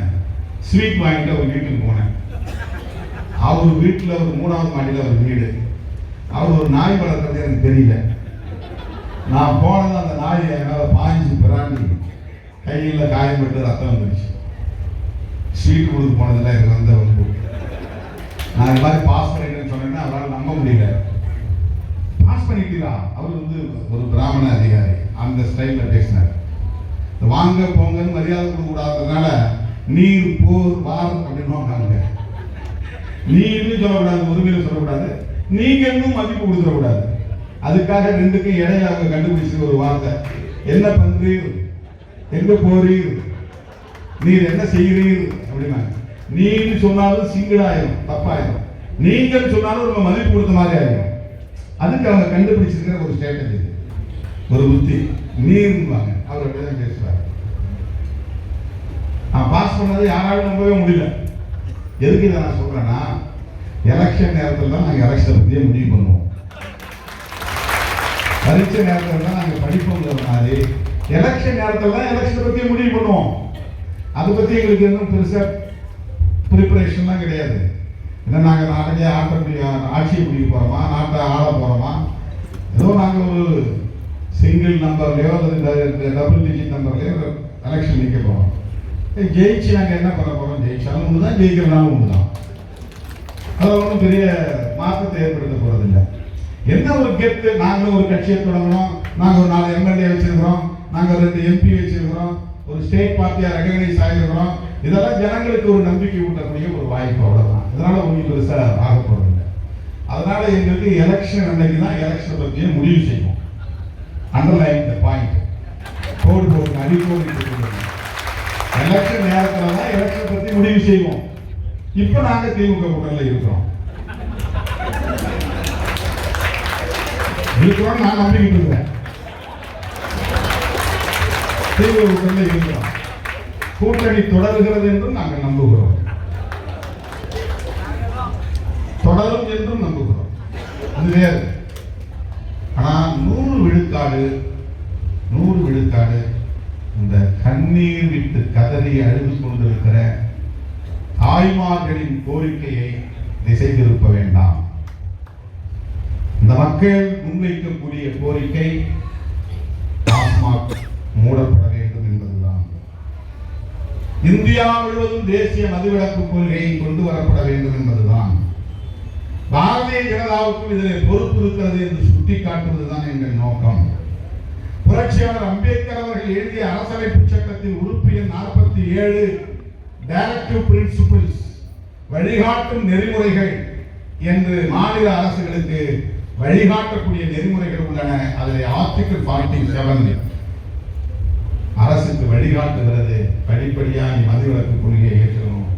ஸ்வீட் வாங்கிட்டு அவர் வீட்டுக்கு போனேன். அவர் வீட்டில் ஒரு 3வது மாடியில் ஒரு வீடு. அவர் ஒரு நாய் வளர்க்கறது எனக்கு தெரியல. நான் போனது அந்த நாய் என்னால் பாய்ச்சி பிராண்டி கையில் காயப்பட்டு ரத்தம் வந்துருச்சு. ஸ்வீட் கொடுத்து போனதில்லை எனக்கு வந்த வந்து. நான் இது மாதிரி பாஸ் பண்ணிட்டேன்னு சொன்னேன்னா அவரால் நம்ப முடியல. பாஸ் பண்ணிட்டீங்களா? அவர் ஒரு பிராமண அதிகாரி, அந்த ஸ்டைலில் பேசினார். வாங்க போங்கன்னு மரியாதை கொடுக்க கூடாததுனால நீர் போர் வார் அப்படின்னு நீர்னு சொல்லக்கூடாது, உரிமையில சொல்லக்கூடாது, நீங்கன்னு மதிப்பு கொடுத்துடக்கூடாது. அதுக்காக 2க்கும் இடையில அவங்க கண்டுபிடிச்ச ஒரு வார்த்தை, என்ன பண்றீர், எங்க போறீர், நீர் என்ன செய்கிறீர் அப்படின்னா. நீன்னு சொன்னாலும் சிங்கிள் ஆயிரும், தப்பாயிரும். நீங்கள் சொன்னாலும் நம்ம மதிப்பு கொடுத்த மாதிரி ஆயிரும். அதுக்கு அவங்க கண்டுபிடிச்சிருக்கிற ஒரு ஸ்ட்ராட்டஜி, ஒரு புத்தி. நீர்வாங்க. அவர் அப்படிதான் பேசுவார். நான் பாஸ் பண்ணது யாராலும் நம்பவே முடியல. எதுக்கு இதை நான் சொல்றேன்னா, எலெக்ஷன் நேரத்தில் தான் நாங்கள் எலெக்ஷனை பற்றியே முடிவு பண்ணுவோம். பரீட்சை நேரத்தில் தான் நாங்கள் படிப்போங்கிற மாதிரி எலெக்ஷன் நேரத்தில் தான் எலெக்ஷனை பற்றியே முடிவு பண்ணுவோம். அதை பற்றி எங்களுக்கு இன்னும் பெருசாக ப்ரிப்பரேஷன்லாம் கிடையாது. ஏன்னா நாங்கள் நாளைக்கே ஆட்சியை முடிக்க போகிறோமா, நாட்டை ஆள போகிறோமா, ஏதோ நாங்கள் ஒரு சிங்கிள் நம்பர்லையோ அல்லது டபுள் டிஜிட் நம்பர்லையோ எலெக்ஷன் நிற்க போகிறோம். ஜெயிச்சு நாங்கள் என்ன பண்ண போகிறோம்? ஜெயிச்சாலும் ஒன்று தான், ஜெயிக்கிறனாலும் ஒன்று தான். அதில் ஒன்றும் பெரிய மாற்றத்தை ஏற்படுத்த போகிறதில்லை. என்ன ஒரு கெத்து, நாங்களும் ஒரு கட்சியை தொடங்கணும், நாங்கள் ஒரு 4 எம்எல்ஏ வச்சிருக்கிறோம், நாங்கள் 2 எம்பி வச்சிருக்கிறோம், ஒரு ஸ்டேட் பார்ட்டியாக ரெகனைஸ் ஆகிருக்கிறோம். இதெல்லாம் ஜனங்களுக்கு ஒரு நம்பிக்கை ஊட்டக்கூடிய ஒரு வாய்ப்பு, அவ்வளோதான். இதனால உங்களுக்கு பெருசாக ஆக போகிறதில்லை. அதனால எங்களுக்கு எலெக்ஷன் அன்னைக்கு தான் எலெக்ஷனை பற்றியே முடிவு செய்வோம். அண்டர்லைன் த பாயிண்ட், கோடு போட்டு அடிக்கோடு. எலெக்ஷன் நேரத்தில் தான் எலெக்ஷன் பற்றி முடிவு செய்வோம். இப்போ நாங்கள் திமுக கூட்டணியில் இருக்கிறோம். நான் நம்பிக்கிட்டு இருக்கேன். திமுக கூட்டணியில் இருக்கிறோம். கூட்டணி தொடர்கிறது என்றும் நாங்கள் நம்புகிறோம், தொடரும் என்றும் நம்புகிறோம். அது வேறு. ஆனால் 100 விழுக்காடு இந்த கண்ணீர் விட்டு கதறி அழுது கொண்டிருக்கிற தாய்மார்களின் கோரிக்கையை திசை திருப்ப வேண்டாம். இந்த மக்கள் முன்வைக்கக்கூடிய கோரிக்கை டாஸ்மாக் மூடப்பட வேண்டும் என்பதுதான். இந்தியா முழுவதும் தேசிய மதுவிலக்கு கொள்கை கொண்டு வரப்பட வேண்டும் என்பதுதான். பாரதிய ஜனதாவுக்கும் இதில் பொறுப்பு இருக்கிறது என்று சுட்டிக்காட்டுவதுதான் எங்கள் நோக்கம். புரட்சியாளர் அம்பேத்கர் அவர்கள் எழுதிய அரசமைப்பு சட்டத்தின் உறுப்பு எண் 47 டைரக்டிவ் பிரின்சிபிள்ஸ் வழிகாட்டும் நெறிமுறைகள் என்று மாநில அரசுகளுக்கு வழிகாட்டக்கூடிய நெறிமுறைகள் உள்ளன. அதில் ஆர்டிகிள் 47 அரசுக்கு வழிகாட்டுகிறது. படிப்படியாக மதுவிலக்கு கொள்கையை ஏற்றணும்,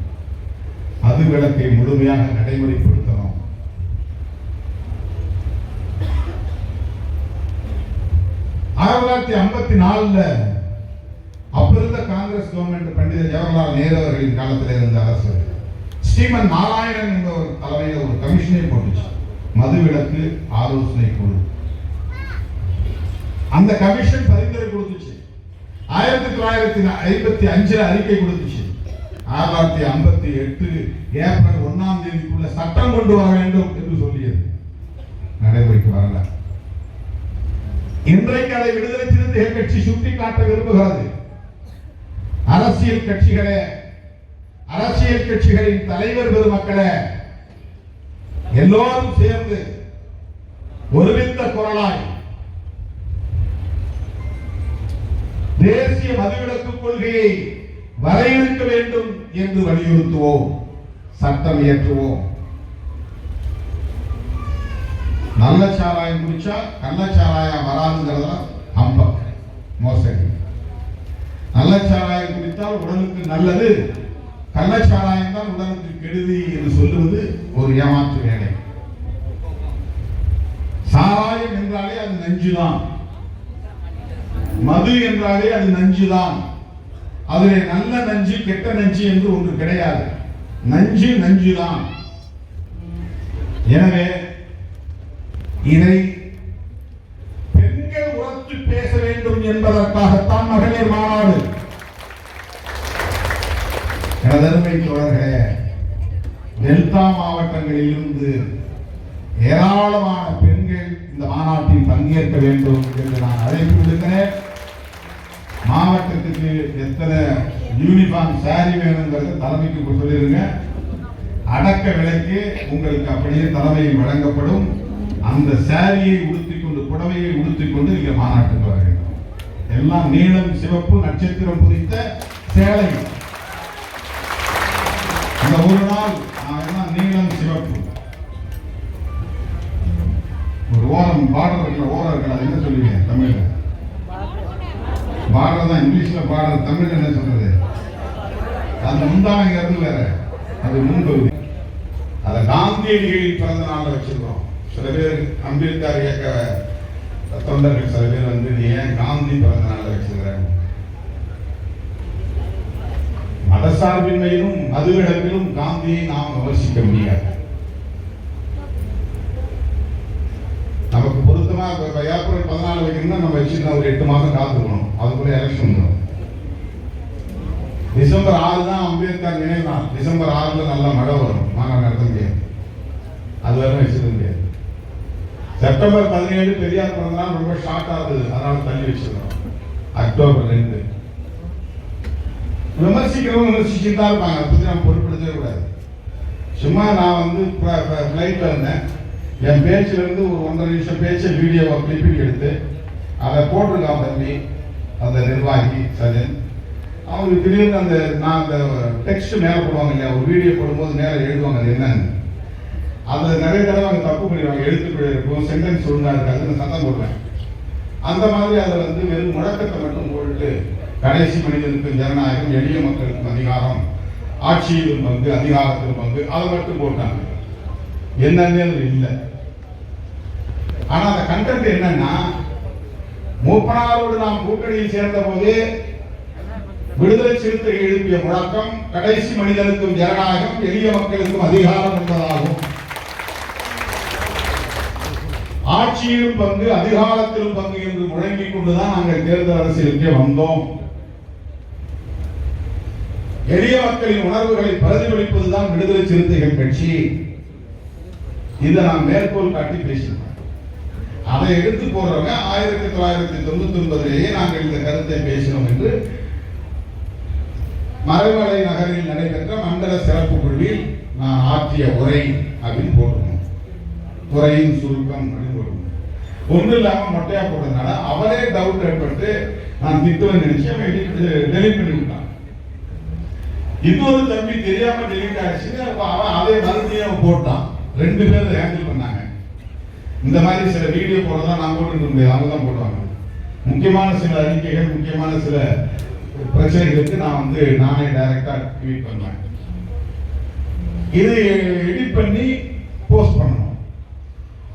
மதுவிலக்கை முழுமையாக நடைமுறைப்படுத்தணும். 1954 அப்ப இருந்த காங்கிரஸ் கவர்மெண்ட் பண்டித ஜவஹர்லால் நேரு அவர்களின் காலத்தில் இருந்த அரசு ஸ்ரீமன் நாராயணன் என்பவர் தலைமையில் ஒரு கமிஷனை போட்டுச்சு, மதுவிலக்கு ஆலோசனை குழு. அந்த கமிஷன் பரிந்துரை கொடுத்துச்சு. 1955 அறிக்கை கொடுத்துச்சு. 1958 ஏப்ரல் 1ஆம் தேதிக்குள்ள சட்டம் கொண்டு வர வேண்டும் என்று சொல்லியது. நடைமுறைக்கு வரல. இன்றைக்கு அதை விடுதலை சிறுத்தைகள் கட்சி சுட்டிக்காட்ட விரும்புகிறது. அரசியல் கட்சிகளின் தலைவர் பெருமக்களே, எல்லோரும் சேர்ந்து ஒருமித்த குரலாய் தேசிய மதுவிலக்கு கொள்கையை வரையறுக்க வேண்டும் என்று வலியுறுத்துவோம், சட்டம் இயற்றுவோம். நல்ல சாராயம் குடிச்சா கள்ளச்சாராயம் வராதுங்கிறதா அம்பக் மோசடி. நல்ல சாராயம் குடித்தால் உடலுக்கு நல்லது, கள்ளச்சாராயம் தான் உடலுக்கு கெடுதி என்று சொல்லுவது ஒரு ஏமாற்று வேலை. சாராயம் என்றாலே அது நஞ்சுதான், மது என்றாலே அது நஞ்சுதான். அதிலே நல்ல நஞ்சு கெட்ட நஞ்சு என்று ஒன்று கிடையாது. நஞ்சு நஞ்சுதான். எனவே இதை பெண்கள் உரத்து பேச வேண்டும் என்பதற்காகத்தான் மகளிர் மாநாடு. எனதருமை தோழர்களே, டெல்டா மாவட்டங்களில் இருந்து ஏராளமான பெண்கள் இந்த மாநாட்டில் பங்கேற்க வேண்டும் என்று நான் அழைப்பு விடுக்கிறேன். மாவட்டத்துக்கு எத்தனை யூனிஃபார்ம் சாரி வேணுங்கிறத தலைமைக்கு சொல்லிருங்க. அடக்க விலைக்கு உங்களுக்கு அப்படியே தலைமையில் வழங்கப்படும். அந்த சாரியை உடுத்திக்கொண்டு, புடவையை உடுத்திக்கொண்டு நீங்க மாநாட்டுக்கு வர வேண்டும். எல்லாம் நீளம் சிவப்பு நட்சத்திரம் குறித்த சேலை. இந்த ஒரு நாள் எல்லாம் நீளம் சிவப்பு. ஒரு ஓரம் பார்டர் இருக்கிற ஓரம் இருக்கிற அது என்ன சொல்லுவீங்க தமிழ்ல? பார்டர் தான், இங்கிலீஷ்ல பார்டர், தமிழ்ல என்ன சொல்றது? அது முந்தானங்கிறது வேற, அது முன்பகுதி. அதை காந்தியடிகளின் பிறந்த நாள்ல வச்சிருக்கோம். சில பேர் அம்பேத்கர் இயக்க தொண்டர்கள் சில பேர் வந்து நீ ஏன் காந்தி பிறந்த நாள்ல வச்சிருக்கிறாங்க? மதசார்பின்மையிலும் மதுவிலக்கிலும் காந்தியை நாம் விமர்சிக்க முடியாது. நமக்கு பொருத்தமா ஏப்ரல் 14 வைக்கணும்னா நம்ம வச்சுருந்தா ஒரு 8 மாதம் காத்துக்கணும். அதுக்குள்ள எலெக்ஷன் வரும். டிசம்பர் 6 தான் அம்பேத்கர் நினைவு நாள். டிசம்பர் 6 நல்ல மழை வரும், மாநாடு நடத்த முடியாது. அது வரை வச்சிருக்க முடியாது. செப்டம்பர் 17 பெரியார் பிறந்த நாள் ரொம்ப ஷார்ட் ஆகுது, அதனால தள்ளி வச்சிருக்கோம். அக்டோபர் 2 விமர்சிக்கிறவங்க விமர்சிச்சுட்டு தான் இருப்பாங்க. அதை பற்றி நம்ம பொருட்படுத்தவே கூடாது. சும்மா நான் வந்து ஃப்ளைட்ல இருந்தேன், என் பேச்சுல இருந்து ஒரு 1.5 நிமிஷம் பேச்சை வீடியோவை கிளிப்பிங் எடுத்து அதை போட்டிருக்கான் தம்பி அந்த நிர்வாகி சஜன். அவங்களுக்கு திடீர்னு அந்த நான் அந்த டெக்ஸ்ட் மேலே போடுவாங்க இல்லையா, ஒரு வீடியோ போடும்போது மேலே எழுதுவாங்க அது என்னன்னு. அதில் நிறைய தடவை அவங்க தப்பு பண்ணிடுவாங்க, எழுத்துப்பிழை இருக்கும், சென்டென்ஸ் ஒழுங்காக இருக்காதுன்னு சத்தம் போடுவேன். அந்த மாதிரி அதை வந்து வெறும் முழக்கத்தை மட்டும் போட்டு கடைசி மனிதனுக்கு ஜனநாயகம், எளிய மக்களுக்கும் அதிகாரம், ஆட்சியிலும் பங்கு, அதிகாரத்திலும் பங்கு, அதை மட்டும் போட்டாங்க. என்னன்னு இல்லை. ஆனா அந்த கண்டென்ட் என்னன்னா, மூப்பனாரோடு நாம் கூட்டணியில் சேர்ந்த போது விடுதலை சிறுத்தைகள் எழுப்பிய முழக்கம் கடைசி மனிதனுக்கும் ஜனநாயகம், எளிய மக்களுக்கும் அதிகாரம் என்பதாகும். ஆட்சியிலும் பங்கு, அதிகாரத்திலும் பங்கு என்று முழங்கிக் கொண்டுதான் நாங்கள் தேர்தல் அரசியலுக்கே வந்தோம். எளிய மக்களின் உணர்வுகளை பிரதிபலிப்பதுதான் விடுதலை சிறுத்தைகள் கட்சி. இதை நான் மேற்கோள் காட்டி பேசினோம். அதை எடுத்து போடுறவங்க 1999 நாங்கள் இந்த கருத்தை பேசினோம் என்று மறைமலை நகரில் நடைபெற்ற மண்டல சிறப்பு குழுவில் நான் ஆற்றிய உரை அப்படின்னு போட்டுருந்தோம். உரையின் சுருக்கம் அப்படின்னு போடுவோம். ஒன்றும் இல்லாமல் மொட்டையா போட்டதுனால அவரே டவுட் ஏற்பட்டு நான் திட்டுவேன் நினைச்சு அவன் டெலிட் பண்ணி விட்டான். இன்னொரு தம்பி தெரியாம டெலிட் ஆயிடுச்சு, அவன் அதே மறுபடியும் போட்டான். 2 பேரும் ஹேண்டில் பண்ணாங்க. இந்த மாதிரி சில வீடியோ போடுறதா நான் போட்டு முடியாது, அவங்க தான் போடுவாங்க. முக்கியமான சில அறிக்கைகள், முக்கியமான சில பிரச்சனைகளுக்கு நான் நானே டைரக்டா ட்வீட் பண்ணுவேன். இது எடிட் பண்ணி போஸ்ட் பண்ணணும்.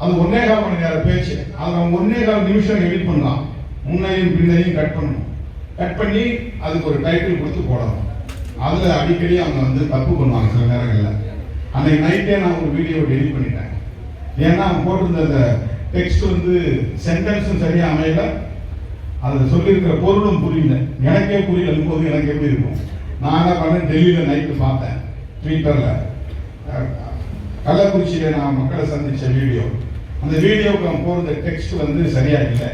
அது 1.25 மணி நேரம் பேச்சு. அது 1.25 நிமிஷம் எடிட் பண்ணலாம். முன்னையும் பின்னையும் கட் பண்ணணும். கட் பண்ணி அதுக்கு ஒரு டைட்டில் கொடுத்து போடணும். அதுல அடிக்கடி அவங்க தப்பு பண்ணுவாங்க சில நேரங்கள்ல. அன்னைக்கு நைட்டே நான் ஒரு வீடியோ எடிட் பண்ணிட்டேன். ஏன்னா அவன் போட்டிருந்த டெக்ஸ்ட் சென்டென்ஸும் சரியா அமையல, அதில் சொல்லியிருக்கிற பொருளும் புரியல. எனக்கே புரியல போது எனக்கு எப்படி இருக்கும். நான் என்ன பண்ணேன், டெல்லியில் நைட்டு பார்த்தேன் ட்விட்டரில். கள்ளக்குறிச்சியில நான் மக்களை சந்திச்ச வீடியோ, அந்த வீடியோவுக்கு அவன் போகிற டெக்ஸ்ட் சரியா இல்லை.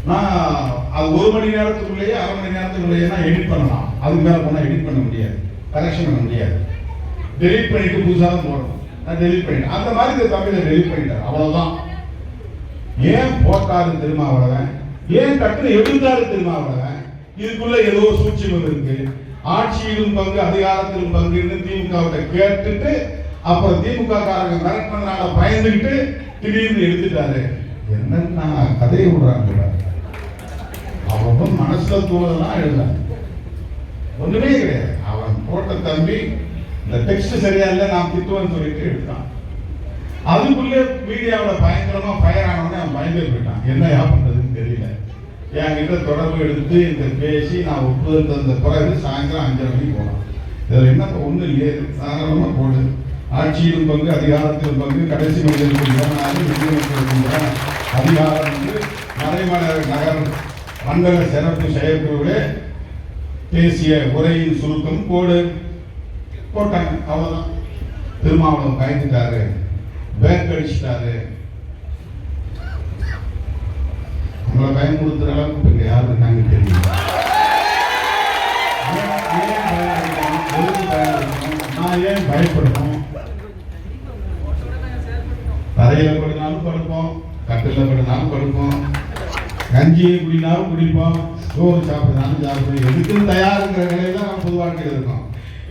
நான் அது 1 மணி நேரத்துக்குள்ளேயே 1/2 மணி நேரத்துக்குள்ளேயே நான் எடிட் பண்ணலாம். அதுக்கு மேலே போனால் எடிட் பண்ண முடியாது, கரெக்ஷன் பண்ண முடியாது. டெலிட் பண்ணிட்டு புதுசாக தான் போடணும். நான் டெலிட் பண்ணிட்டேன். அந்த மாதிரி இந்த தமிழை டெலிட் பண்ணிட்டேன். அவ்வளவுதான். ஏன் போட்டாரு திருமாவளவன், ஏன் டக்குனு எழுந்தாரு திருமாவளவன்? இதுக்குள்ள ஏதோ சூட்சமம் இருக்கு. ஆட்சியிலும் பங்கு அதிகாரத்திலும் பங்குன்னு திமுக கேட்டுட்டு அப்புறம் திமுக காரங்க மிரட்டினால பயந்துகிட்டு திடீர்னு எழுதிட்டாரு. என்னன்னா கதையை விடுறாங்க. அவன் மனசுல தோணலாம் எழுதாங்க, ஒண்ணுமே கிடையாது. அவன் போட்ட தம்பி இந்த டெக்ஸ்ட் சரியா இல்லை, நான் திட்டுவேன்னு சொல்லிட்டு எடுத்தான். அதுக்குள்ளே மீடியாவில் பயங்கரமா ஃபயர் ஆனவனே அவன் பயந்து போயிட்டான். என்ன பண்றதுன்னு தெரியல. என்கிட்ட தொடர்பு எடுத்து இந்த பேசி நான் ஒப்புதல் தந்த பிறகு சாயந்தரம் 5:30 மணிக்கு போனான். இதில் என்ன ஒன்றும் இல்லையே, சாதாரணமாக போடு. ஆட்சியிலும் பங்கு அதிகாரத்திலும் பங்கு கடைசி மனிதர்களுக்கு அதிகாரம் மறைமலை நகர் மண்டல சிறப்பு செயற்குழுவிலே பேசிய உரையின் சுருக்கம் போடு போட்டாங்க. அவ்வளவுதான். திருமாவளவன் பயந்துட்டாரு, பேங்க் அடிச்சுட்டாரு. உங்களை பயன்படுத்துற அளவுக்கு இங்க யாரு இருக்காங்க தெரியல. நான் ஏன் பயப்படணும்? தரையில படுனாலும் படுப்போம், கட்டில படுனாலும் படுப்போம், கஞ்சியை குடினாலும் குடிப்போம், சோறு சாப்பிடுனாலும் சாப்பிடுவோம். எதுக்கும் தயாருங்கிற நிலையில நம்ம பொது வாழ்க்கையில் இருக்கோம்.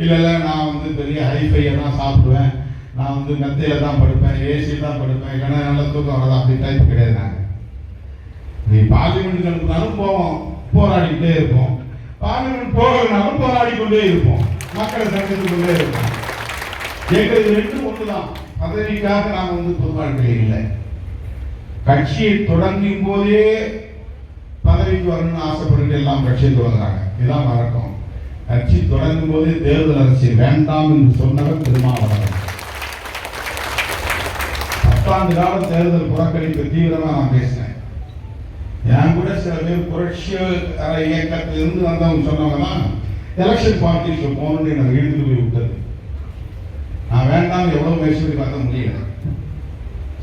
இல்ல நான் பெரிய ஹைஃபையை தான் சாப்பிடுவேன், நான் மெத்தையில தான் படுப்பேன், ஏசி தான் படுப்பேன், இல்லைன்னா நல்லா தூக்கம் வரலாம் அப்படி டைப் கிடையாது. நாங்கள் நீ பார்லிமெண்ட் அனுப்பினாலும் போவோம், போராடிக்கிட்டே இருப்போம். பார்லிமெண்ட் போகலனாலும் போராடி கொண்டே இருப்போம், மக்களை சந்தித்துக் கொண்டே இருப்போம். எங்களுக்கு 2 ஒன்றுதான். பதவிக்காக நாம் பொது வாழ்க்கையில் இல்லை. கட்சியை தொடங்கும் போதே பதவிக்கு வரணும்னு ஆசைப்பட்டு எல்லாம் கட்சியை தொடங்குறாங்க. இதுதான் வழக்கம். கட்சி தொடங்கும் போதே தேர்தல் அரசியல் வேண்டாம் என்று சொன்னவர் திருமாவளவன். 10 ஆண்டு கால தேர்தல் புறக்கணிப்பு தீவிரமா நான் பேசினேன். என் கூட சில பேர் புரட்சி இயக்கத்திலிருந்து வந்தவங்க சொன்னவங்க தான் எலெக்ஷன் பார்ட்டிஸ்ல போகணும்னு எனக்கு இழுத்து போய் விட்டது. நான் வேண்டாம் எவ்வளவு முயற்சி பண்ணி பார்க்க முடியல.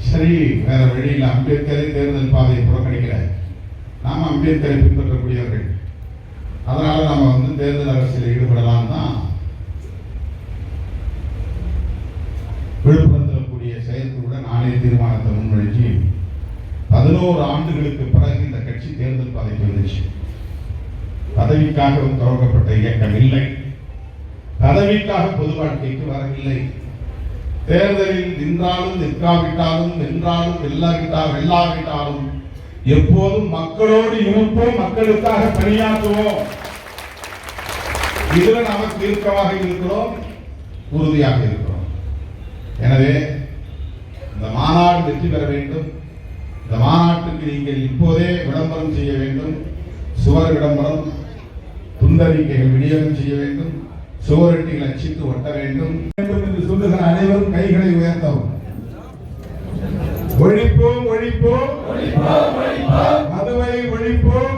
சரி, வேற வழியில் அம்பேத்கரை தேர்தல் பாதையை புறக்கணிக்கல. நாம அம்பேத்கரை பின்பற்றக்கூடியவர்கள், அதனால நாம தேர்தல் அரசியல் ஈடுபடலாம் தான் விழுப்புரத்தில் கூடிய செயற்குழுடன் நானே தீர்மானத்தை முன்வழிச்சு 11 ஆண்டுகளுக்கு பிறகு இந்த கட்சி தேர்தல் பாதைக்கு வந்துச்சு. பதவிக்காக துவக்கப்பட்ட இயக்கம் இல்லை, பதவிக்காக பொது வாழ்க்கைக்கு வரவில்லை. தேர்தலில் நின்றாலும் நிற்காவிட்டாலும், வென்றாலும் வெல்லாவிட்டாலும் எப்போதும் மக்களோடு இருப்போம், மக்களுக்காக பணியாற்றுவோம். இதுல நாம் தீர்க்கமாக இருக்கிறோம், உறுதியாக இருக்கிறோம். எனவே இந்த மாநாடு வெற்றி பெற வேண்டும். இந்த மாநாட்டுக்கு நீங்கள் இப்போதே விளம்பரம் செய்ய வேண்டும். சுவர் விளம்பரம், துண்டறிக்கைகள் விநியோகம் செய்ய வேண்டும், சுவரொட்டிகள் அச்சிட்டு ஒட்ட வேண்டும் என்று சொல்லுகிற அனைவரும் கைகளை உயர்த்தவும். ஒழிப்போம் ஒழிப்போம், மதுவை ஒழிப்போம்,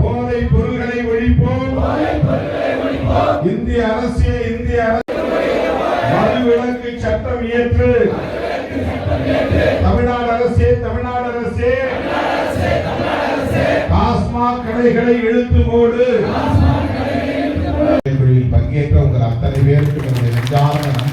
போதை பொருள்களை ஒழிப்போம். இந்திய அரசு மதுவிலக்கு சட்டம் இயற்று. தமிழ்நாடு அரசே டாஸ்மாக் கடைகளை இழுத்து மூடு. பங்கேற்ற உங்கள் அத்தனை பேருக்கு நெஞ்சார்ந்த